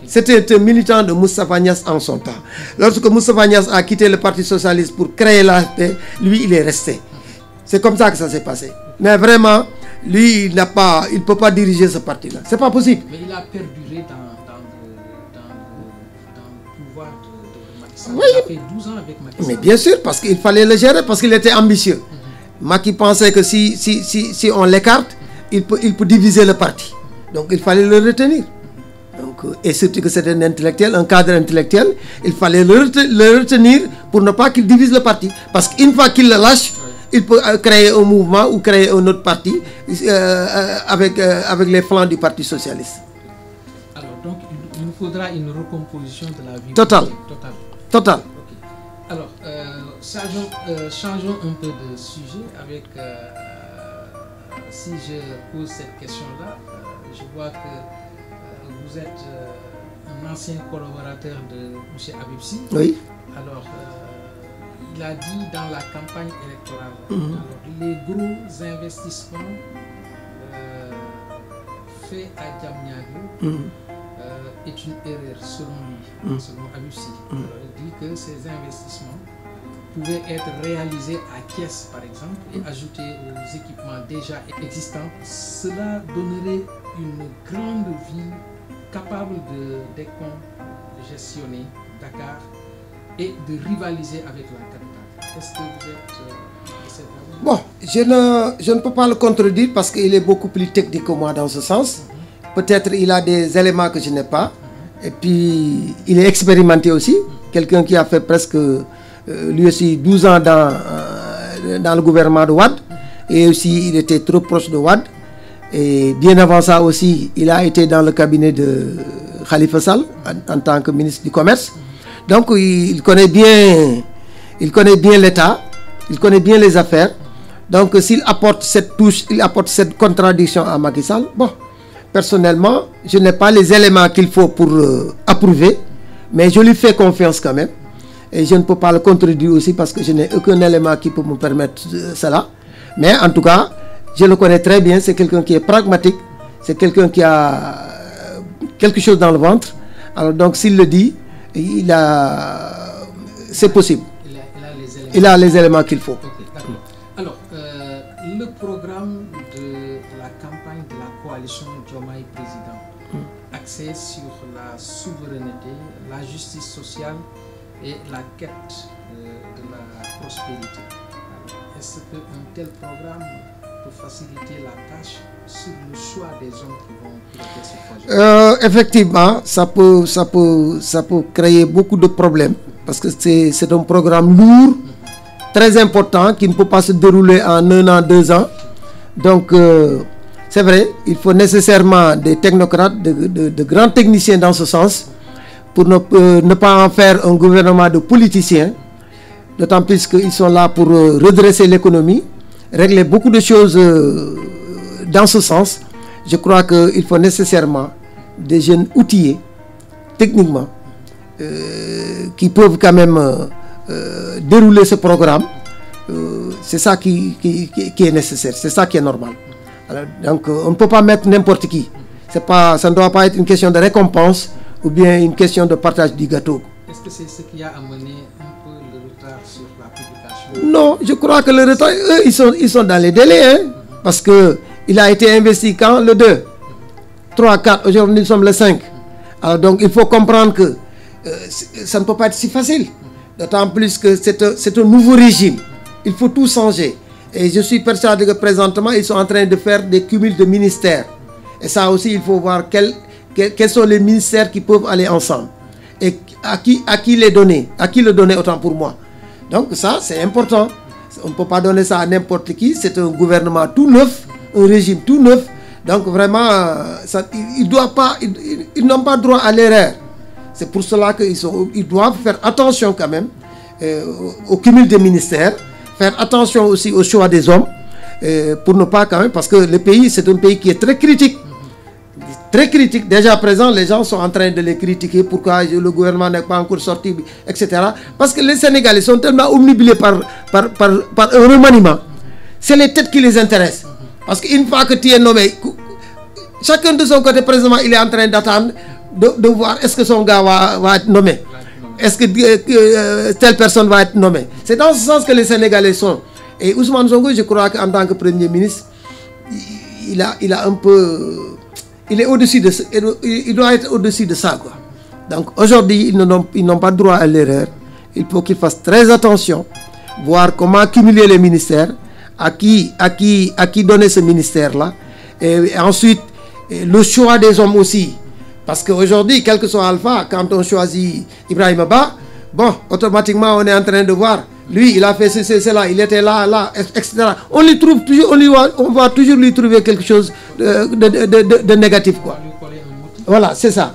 C'était un militant de Moustapha Niasse en son temps. Lorsque Moustapha Niasse a quitté le Parti Socialiste pour créer l'AFP, lui, il est resté. C'est comme ça que ça s'est passé. Mais vraiment, lui, il ne peut pas diriger ce parti-là. C'est pas possible. Mais il a perduré dans le pouvoir de Macky Sall. Oui. Il a fait 12 ans avec Macky Sall. Mais bien sûr, parce qu'il fallait le gérer, parce qu'il était ambitieux. Macky pensait que si on l'écarte, il peut diviser le parti. Donc il fallait le retenir. Donc, et surtout que c'était un intellectuel, un cadre intellectuel, il fallait le retenir pour ne pas qu'il divise le parti. Parce qu'une fois qu'il le lâche, il peut créer un mouvement ou créer un autre parti avec les flancs du Parti Socialiste. Alors donc il nous faudra une recomposition de la vie Total. Okay. Alors changeons un peu de sujet avec si je pose cette question-là, je vois que vous êtes un ancien collaborateur de M. Habib Sy. Oui. Alors, il a dit dans la campagne électorale, alors, les gros investissements faits à Diamniadio est une erreur selon lui, selon Habib Sy. Il dit que ces investissements pouvaient être réalisés à Thiès par exemple et ajoutés aux équipements déjà existants. Cela donnerait une grande ville capable gestionner Dakar et de rivaliser avec la capitale. Est-ce que vous êtes de cette avis? Bon, je ne peux pas le contredire parce qu'il est beaucoup plus technique que moi dans ce sens. Peut-être il a des éléments que je n'ai pas. Et puis, il est expérimenté aussi. Quelqu'un qui a fait presque, lui aussi, 12 ans dans le gouvernement de Wade. Et aussi, il était trop proche de Wade. Et bien avant ça aussi, il a été dans le cabinet de Khalifa Sall en tant que ministre du Commerce. Donc, il connaît bien l'État, il connaît bien les affaires. Donc, s'il apporte cette touche, il apporte cette contradiction à Macky Sall, bon, personnellement, je n'ai pas les éléments qu'il faut pour approuver, mais je lui fais confiance quand même. Et je ne peux pas le contredire aussi parce que je n'ai aucun élément qui peut me permettre cela. Mais en tout cas, je le connais très bien, c'est quelqu'un qui est pragmatique, c'est quelqu'un qui a quelque chose dans le ventre. Alors donc s'il le dit, c'est possible. Il a les éléments qu'il faut. Okay, d'accord. Alors, le programme de la campagne de la coalition Diomaye Président, axé sur la souveraineté, la justice sociale et la quête de la prospérité. Est-ce qu'un tel programme peut faciliter la tâche sur le choix des hommes qui vont piloter ce projet? Effectivement, ça peut créer beaucoup de problèmes parce que c'est un programme lourd, très important, qui ne peut pas se dérouler en 1 an, 2 ans. Donc, c'est vrai, il faut nécessairement des technocrates, de grands techniciens dans ce sens, pour ne pas en faire un gouvernement de politiciens, d'autant plus qu'ils sont là pour redresser l'économie, régler beaucoup de choses dans ce sens. Je crois qu'il faut nécessairement des jeunes outillés, techniquement, qui peuvent quand même dérouler ce programme. C'est ça qui est nécessaire, c'est ça qui est normal. Alors, donc on ne peut pas mettre n'importe qui. Ça ne doit pas être une question de récompense ou bien une question de partage du gâteau. Est-ce que c'est ce qui a amené un peu le retard sur la publication? Non, je crois que le retard, eux, ils sont dans les délais, hein, parce qu'il a été investi quand? Le 2, 3, 4, aujourd'hui nous sommes le 5. Alors donc il faut comprendre que ça ne peut pas être si facile. D'autant plus que c'est un nouveau régime. Il faut tout changer. Et je suis persuadé que présentement, ils sont en train de faire des cumuls de ministères. Et ça aussi, il faut voir quels sont les ministères qui peuvent aller ensemble. Et à qui les donner. À qui le donner, autant pour moi. Donc ça, c'est important. On ne peut pas donner ça à n'importe qui. C'est un gouvernement tout neuf, un régime tout neuf. Donc vraiment, ils n'ont pas droit à l'erreur. C'est pour cela qu'ils doivent faire attention quand même au cumul des ministères, faire attention aussi au choix des hommes, pour ne pas quand même, parce que le pays, c'est un pays qui est très critique. Très critique. Déjà à présent, les gens sont en train de les critiquer. Pourquoi le gouvernement n'est pas encore sorti, etc. Parce que les Sénégalais sont tellement omnibulés par un remaniement. C'est les têtes qui les intéressent. Parce qu'une fois que tu es nommé, chacun de son côté, présentement, il est en train d'attendre de voir est-ce que son gars va être nommé. Est-ce que telle personne va être nommée. C'est dans ce sens que les Sénégalais sont. Et Ousmane Sonko, je crois qu'en tant que Premier ministre, il a un peu... Il est au-dessus de ça. Il doit être au-dessus de ça, quoi. Donc aujourd'hui, ils n'ont pas droit à l'erreur. Il faut qu'ils fassent très attention, voir comment cumuler les ministères, à qui donner ce ministère-là. Et ensuite, le choix des hommes aussi. Parce qu'aujourd'hui, quel que soit Alpha, quand on choisit Ibrahima Ba, bon, automatiquement, on est en train de voir, lui, il a fait cela, il était là, etc. On lui trouve toujours, on va toujours lui trouver quelque chose de négatif, quoi. Voilà, c'est ça.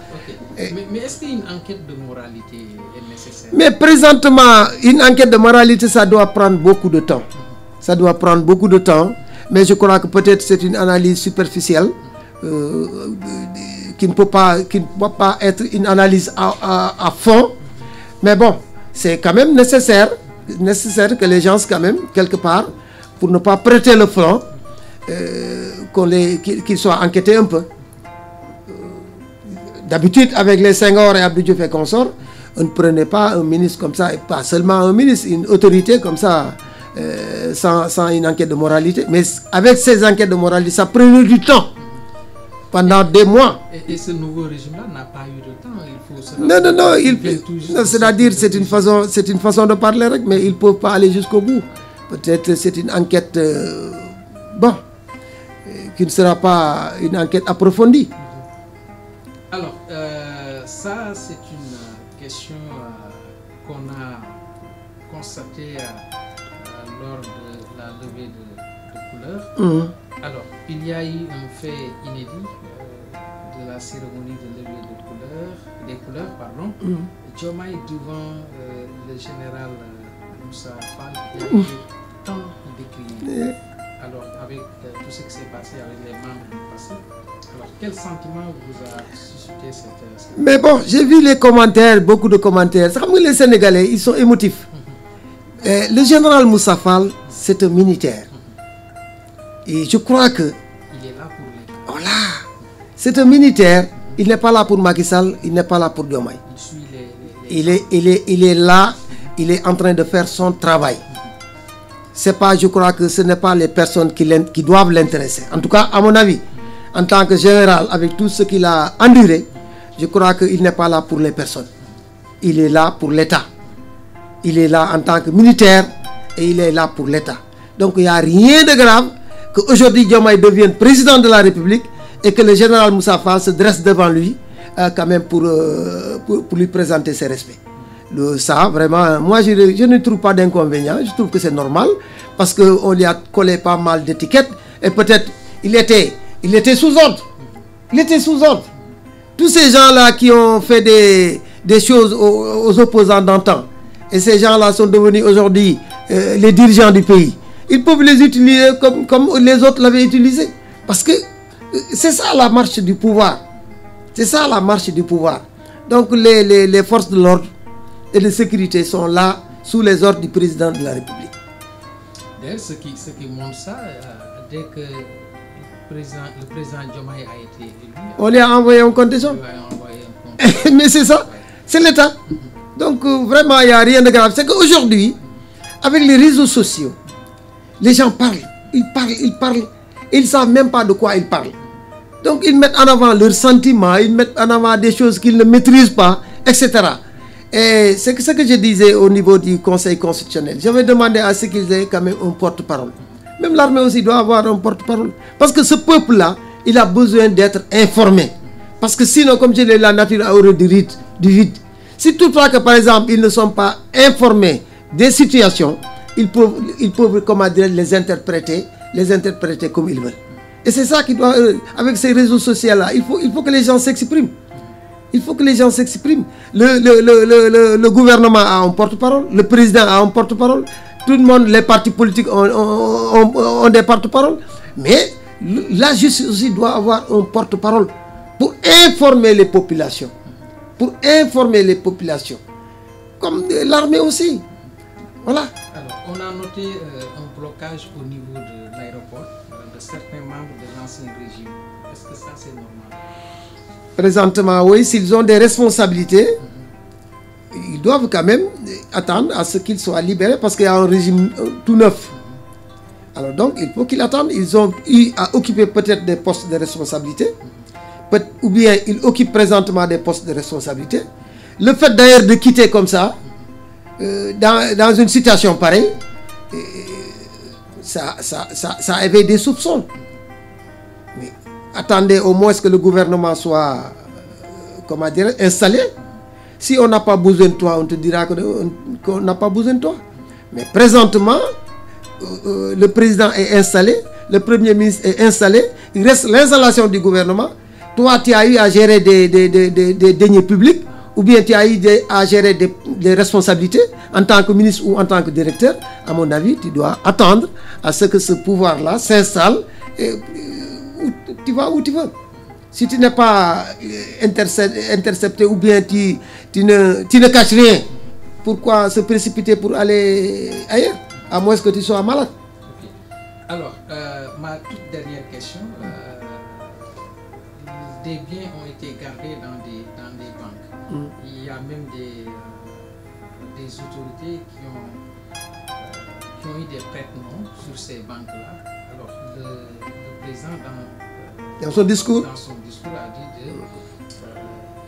Okay. Mais est-ce qu'une enquête de moralité est nécessaire? Mais présentement, une enquête de moralité, ça doit prendre beaucoup de temps. Ça doit prendre beaucoup de temps. Mais je crois que peut-être c'est une analyse superficielle. Qui ne peut pas être une analyse à fond. Mais bon, c'est quand même nécessaire que les gens, quand même, quelque part, pour ne pas prêter le flanc, qu'ils soient enquêtés un peu. D'habitude, avec les Senghor et Abdou Diouf et consorts, on ne prenait pas un ministre comme ça, et pas seulement un ministre, une autorité comme ça, sans une enquête de moralité. Mais avec ces enquêtes de moralité, ça prenait du temps. pendant des mois. Et ce nouveau régime-là n'a pas eu de temps. Il faut non, c'est-à-dire c'est une façon de parler, mais ils ne peuvent pas aller jusqu'au bout. Peut-être c'est une enquête, qui ne sera pas une enquête approfondie. Alors, ça c'est une question qu'on a constatée lors de la levée de couleurs. Alors, il y a eu un fait inédit de la cérémonie de levée des couleurs. Diomaye devant le général Moussa Fall qui a été tant décrié. Alors, avec tout ce qui s'est passé avec les membres du passé, alors quel sentiment vous a suscité cette... Mais bon, j'ai vu les commentaires, beaucoup de commentaires. C'est comme les Sénégalais, ils sont émotifs. Le général Moussa Fall, c'est un militaire. Et je crois que... Il est là pour l'État. Voilà. C'est un militaire. Il n'est pas là pour Macky Sall, il n'est pas là pour Diomaye. Il suit Il est là, il est en train de faire son travail. C'est pas, je crois que ce n'est pas les personnes qui doivent l'intéresser. En tout cas, à mon avis, en tant que général, avec tout ce qu'il a enduré, je crois qu'il n'est pas là pour les personnes. Il est là pour l'État. Il est là en tant que militaire et il est là pour l'État. Donc il n'y a rien de grave qu'aujourd'hui Diomaye devienne président de la République et que le général Moussa Fall se dresse devant lui quand même pour lui présenter ses respects. Ça, vraiment, moi je ne trouve pas d'inconvénient, je trouve que c'est normal parce qu'on lui a collé pas mal d'étiquettes et peut-être il était sous ordre. Il était sous ordre. Tous ces gens-là qui ont fait des choses aux opposants d'antan et ces gens-là sont devenus aujourd'hui les dirigeants du pays. Ils peuvent les utiliser comme les autres l'avaient utilisé. Parce que c'est ça la marche du pouvoir. C'est ça la marche du pouvoir. Donc les forces de l'ordre et de sécurité sont là sous les ordres du président de la République. D'ailleurs, ce qui montre ça, dès que le président Diomaye a été élu, on lui a envoyé un contingent. Mais c'est ça, c'est l'État. Donc vraiment, il n'y a rien de grave. C'est qu'aujourd'hui, avec les réseaux sociaux, les gens parlent, et ils ne savent même pas de quoi ils parlent. Donc ils mettent en avant leurs sentiments, ils mettent en avant des choses qu'ils ne maîtrisent pas, etc. Et c'est ce que je disais au niveau du Conseil constitutionnel. J'avais demandé à ce qu'ils aient quand même un porte-parole. Même l'armée aussi doit avoir un porte-parole. Parce que ce peuple-là, il a besoin d'être informé. Parce que sinon, comme je l'ai dit, la nature a horreur du vide. Si toutefois que, par exemple, ils ne sont pas informés des situations, ils peuvent comment dire, les interpréter comme ils veulent. Et c'est ça qui doit, avec ces réseaux sociaux-là, il faut que les gens s'expriment. Il faut que les gens s'expriment. Le gouvernement a un porte-parole, le président a un porte-parole, tout le monde, les partis politiques ont des porte-paroles. Mais la justice aussi doit avoir un porte-parole pour informer les populations. Comme l'armée aussi. Voilà. Alors, on a noté un blocage au niveau de l'aéroport de certains membres de l'ancien régime. Est-ce que ça, c'est normal? Présentement, oui, s'ils ont des responsabilités, ils doivent quand même attendre à ce qu'ils soient libérés parce qu'il y a un régime tout neuf. Alors donc, il faut qu'ils attendent. Ils ont eu à occuper peut-être des postes de responsabilité, ou bien ils occupent présentement des postes de responsabilité. Le fait d'ailleurs de quitter comme ça, dans une situation pareille, ça éveille des soupçons. Mais attendez au moins que le gouvernement soit installé. Si on n'a pas besoin de toi, on te dira qu'on n'a pas besoin de toi. Mais présentement, le président est installé, le premier ministre est installé, il reste l'installation du gouvernement. Toi, tu as eu à gérer des deniers publics, ou bien tu as eu à gérer des responsabilités en tant que ministre ou en tant que directeur. À mon avis, tu dois attendre à ce que ce pouvoir-là s'installe et tu vas où tu veux. Si tu n'es pas intercepté ou bien tu ne caches rien, pourquoi se précipiter pour aller ailleurs, à moins que tu sois malade? Okay. Alors, ma toute dernière question. Des biens ont été gardés dans des banques. Il y a même des autorités qui ont eu des prête-noms sur ces banques-là. Alors, le président, dans dans son discours, a dit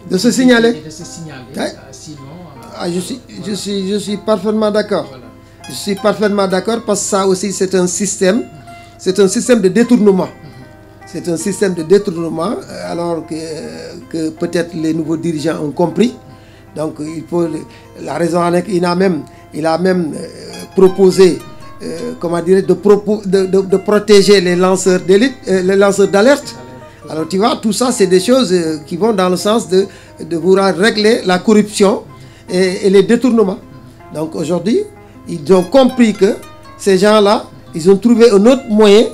de se signaler. de se signaler. Ouais. Sinon, Je suis parfaitement d'accord. voilà. Je suis parfaitement d'accord parce que ça aussi c'est un système de détournement. C'est un système de détournement alors que peut-être les nouveaux dirigeants ont compris. Donc il faut la raison avec il a même proposé de protéger les lanceurs d'élite, les lanceurs d'alerte. Alors tu vois, tout ça c'est des choses qui vont dans le sens de vouloir régler la corruption et les détournements. Donc aujourd'hui, ils ont compris que ces gens-là, ils ont trouvé un autre moyen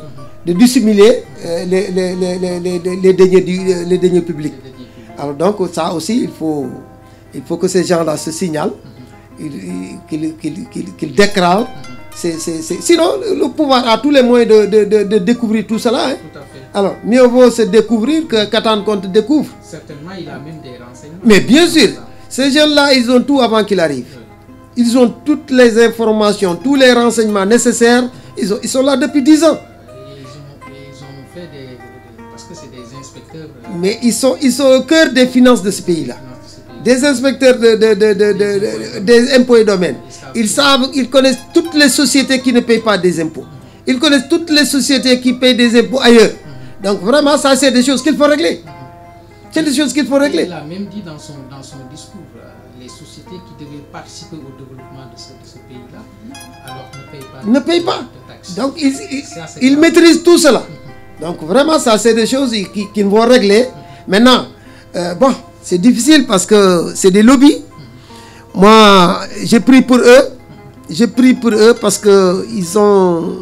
de dissimuler les deniers publics. Alors donc ça aussi, il faut que ces gens-là se signalent, qu'ils déclarent. Sinon, le pouvoir a tous les moyens de découvrir tout cela. Hein. Tout à fait. Alors, mieux vaut se découvrir qu'attendre qu'on te découvre. Certainement, il a même des renseignements. Mais bien sûr, ces jeunes-là, ils ont tout avant qu'il arrive. Ils ont toutes les informations, tous les renseignements nécessaires. Ils sont là depuis 10 ans. Ils ont fait parce que c'est des inspecteurs. Mais ils sont au cœur des finances de ce pays-là. Des inspecteurs des impôts et domaines. Ils connaissent toutes les sociétés qui ne payent pas des impôts. Ils connaissent toutes les sociétés qui payent des impôts ailleurs. Donc vraiment, ça c'est des choses qu'il faut régler. C'est des choses qu'il faut régler. Il a même dit dans son discours, les sociétés qui devaient participer au développement de ce pays-là, alors ne payent pas de taxes. Donc ils maîtrisent tout cela. Donc vraiment, ça c'est des choses qu'ils vont régler. Maintenant, bon, c'est difficile parce que c'est des lobbies. Moi, j'ai pris pour eux parce que ils ont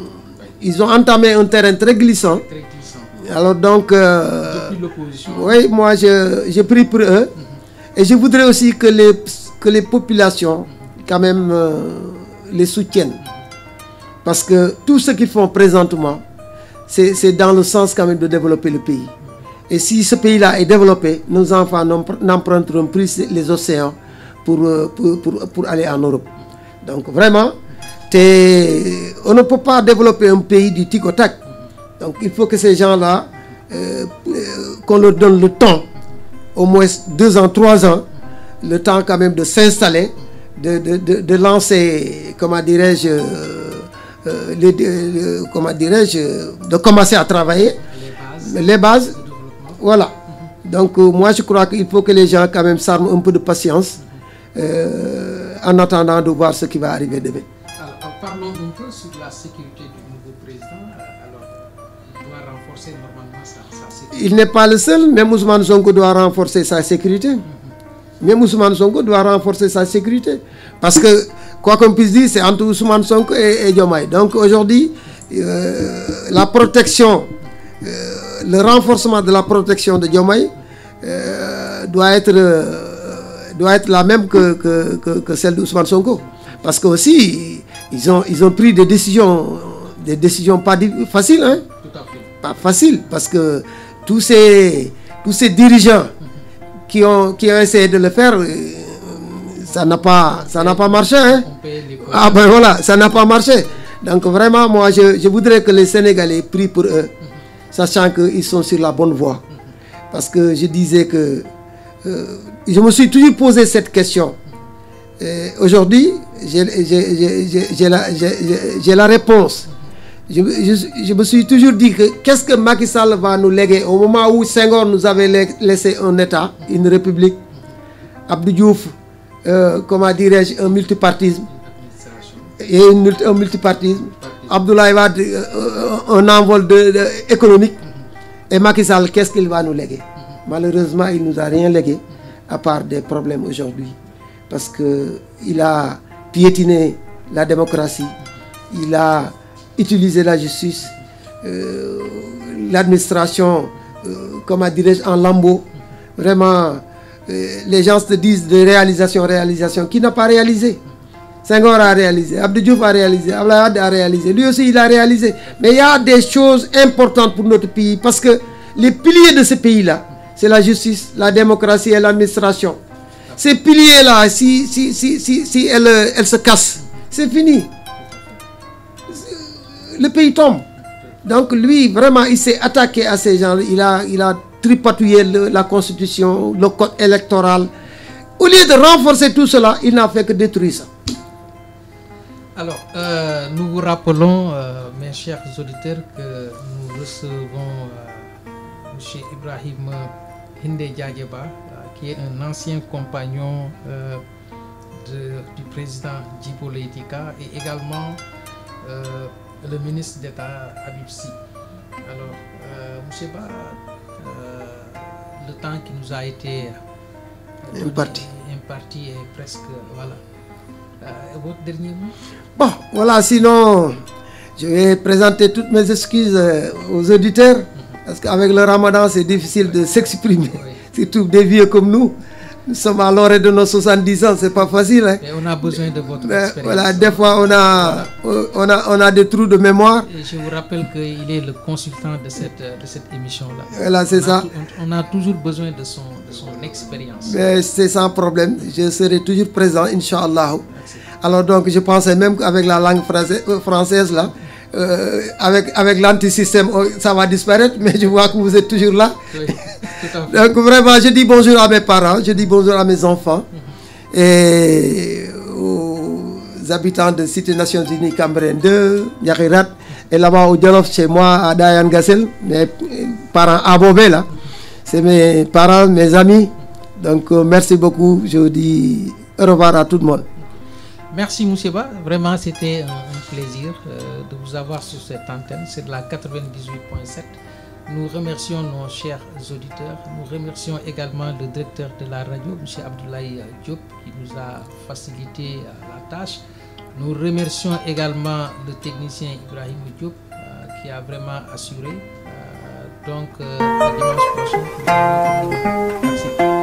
entamé un terrain très glissant. Alors donc, depuis l'opposition. Oui, moi j'ai pris pour eux. Et je voudrais aussi que les populations quand même les soutiennent. Parce que tout ce qu'ils font présentement, c'est dans le sens quand même de développer le pays. Et si ce pays-là est développé, nos enfants n'emprunteront plus les océans pour aller en Europe. Donc vraiment, on ne peut pas développer un pays du tic au tac. Donc il faut que ces gens-là, qu'on leur donne le temps, au moins 2 ans, 3 ans, le temps quand même de s'installer, de lancer, comment dirais-je, de commencer à travailler, les bases. Voilà. Donc moi je crois qu'il faut que les gens quand même s'arment un peu de patience en attendant de voir ce qui va arriver demain. Alors, parlons un peu sur la sécurité du nouveau président. Alors, il doit renforcer normalement sa sécurité. Il n'est pas le seul, même Ousmane Sonko doit renforcer sa sécurité. Même Ousmane Sonko doit renforcer sa sécurité. Parce que, quoi qu'on puisse dire, c'est entre Ousmane Sonko et Diomaye. Donc aujourd'hui, la protection, le renforcement de la protection de Diomaye doit être la même que celle d'Ousmane Sonko. Parce que aussi, ils ont pris des décisions pas faciles. Hein? Tout à fait. Pas facile, parce que tous ces dirigeants qui ont essayé de le faire, ça n'a pas marché. Hein? Ah ben voilà, ça n'a pas marché. Donc vraiment, moi, je voudrais que les Sénégalais prient pour eux, sachant qu'ils sont sur la bonne voie. Parce que je disais que je me suis toujours posé cette question. Aujourd'hui, j'ai la réponse. Je me suis toujours dit que qu'est-ce que Macky Sall va nous léguer au moment où Senghor nous avait laissé un État, une république, Abdou Diouf, comment dirais-je, un multipartisme, et un multipartisme, Abdoulaye Wade, un envol économique, et Macky Sall, qu'est-ce qu'il va nous léguer? Malheureusement, il ne nous a rien légué, à part des problèmes aujourd'hui, parce qu'il a piétiné la démocratie, il a utilisé la justice, l'administration, comment dirais-je, en lambeaux. Vraiment, les gens se disent de réalisation, qui n'a pas réalisé. Senghor a réalisé, Abdou Diouf a réalisé, Abdoulaye Wade a réalisé, lui aussi il a réalisé. Mais il y a des choses importantes pour notre pays, parce que les piliers de ce pays-là, c'est la justice, la démocratie et l'administration. Ces piliers-là, si elles se cassent, c'est fini. Le pays tombe. Donc lui, vraiment, il s'est attaqué à ces gens. Il a tripatouillé la constitution, le code électoral. Au lieu de renforcer tout cela, il n'a fait que détruire ça. Alors, nous vous rappelons, mes chers auditeurs, que nous recevons M. Ibrahim Hindé Diadjeba, qui est un ancien compagnon du président Djibo Leyti Ka et également le ministre d'État Habib Sy. Alors, M. Ba, le temps qui nous a été imparti est presque... Voilà. Votre dernier mot? Bon, voilà, sinon, je vais présenter toutes mes excuses aux auditeurs, parce qu'avec le ramadan, c'est difficile de s'exprimer, surtout des vieux comme nous. Nous sommes à l'orée de nos 70 ans, c'est pas facile. Hein. Mais on a besoin de votre expérience. Voilà, des fois, on a des trous de mémoire. Et je vous rappelle qu'il est le consultant de cette émission-là. Voilà, c'est ça. On a toujours besoin de son expérience. Mais c'est sans problème. Je serai toujours présent, Inch'Allah. Alors donc, je pensais même qu'avec la langue française, là, avec l'antisystème, ça va disparaître, mais je vois que vous êtes toujours là. Oui, tout à fait. Donc vraiment, je dis bonjour à mes parents, je dis bonjour à mes enfants et aux habitants de Cité Nations Unies Cambérène 2, Yakirat, et là-bas au Djolof, chez moi, à Dayan Gassel, mes parents à Bobé, là. C'est mes parents, mes amis. Donc merci beaucoup, je vous dis au revoir à tout le monde. Merci Moussieba, vraiment c'était un plaisir de vous avoir sur cette antenne, c'est de la 98.7. Nous remercions nos chers auditeurs, nous remercions également le directeur de la radio, M. Abdoulaye Diop, qui nous a facilité la tâche. Nous remercions également le technicien Ibrahim Diop, qui a vraiment assuré. Donc, à dimanche prochain. Merci.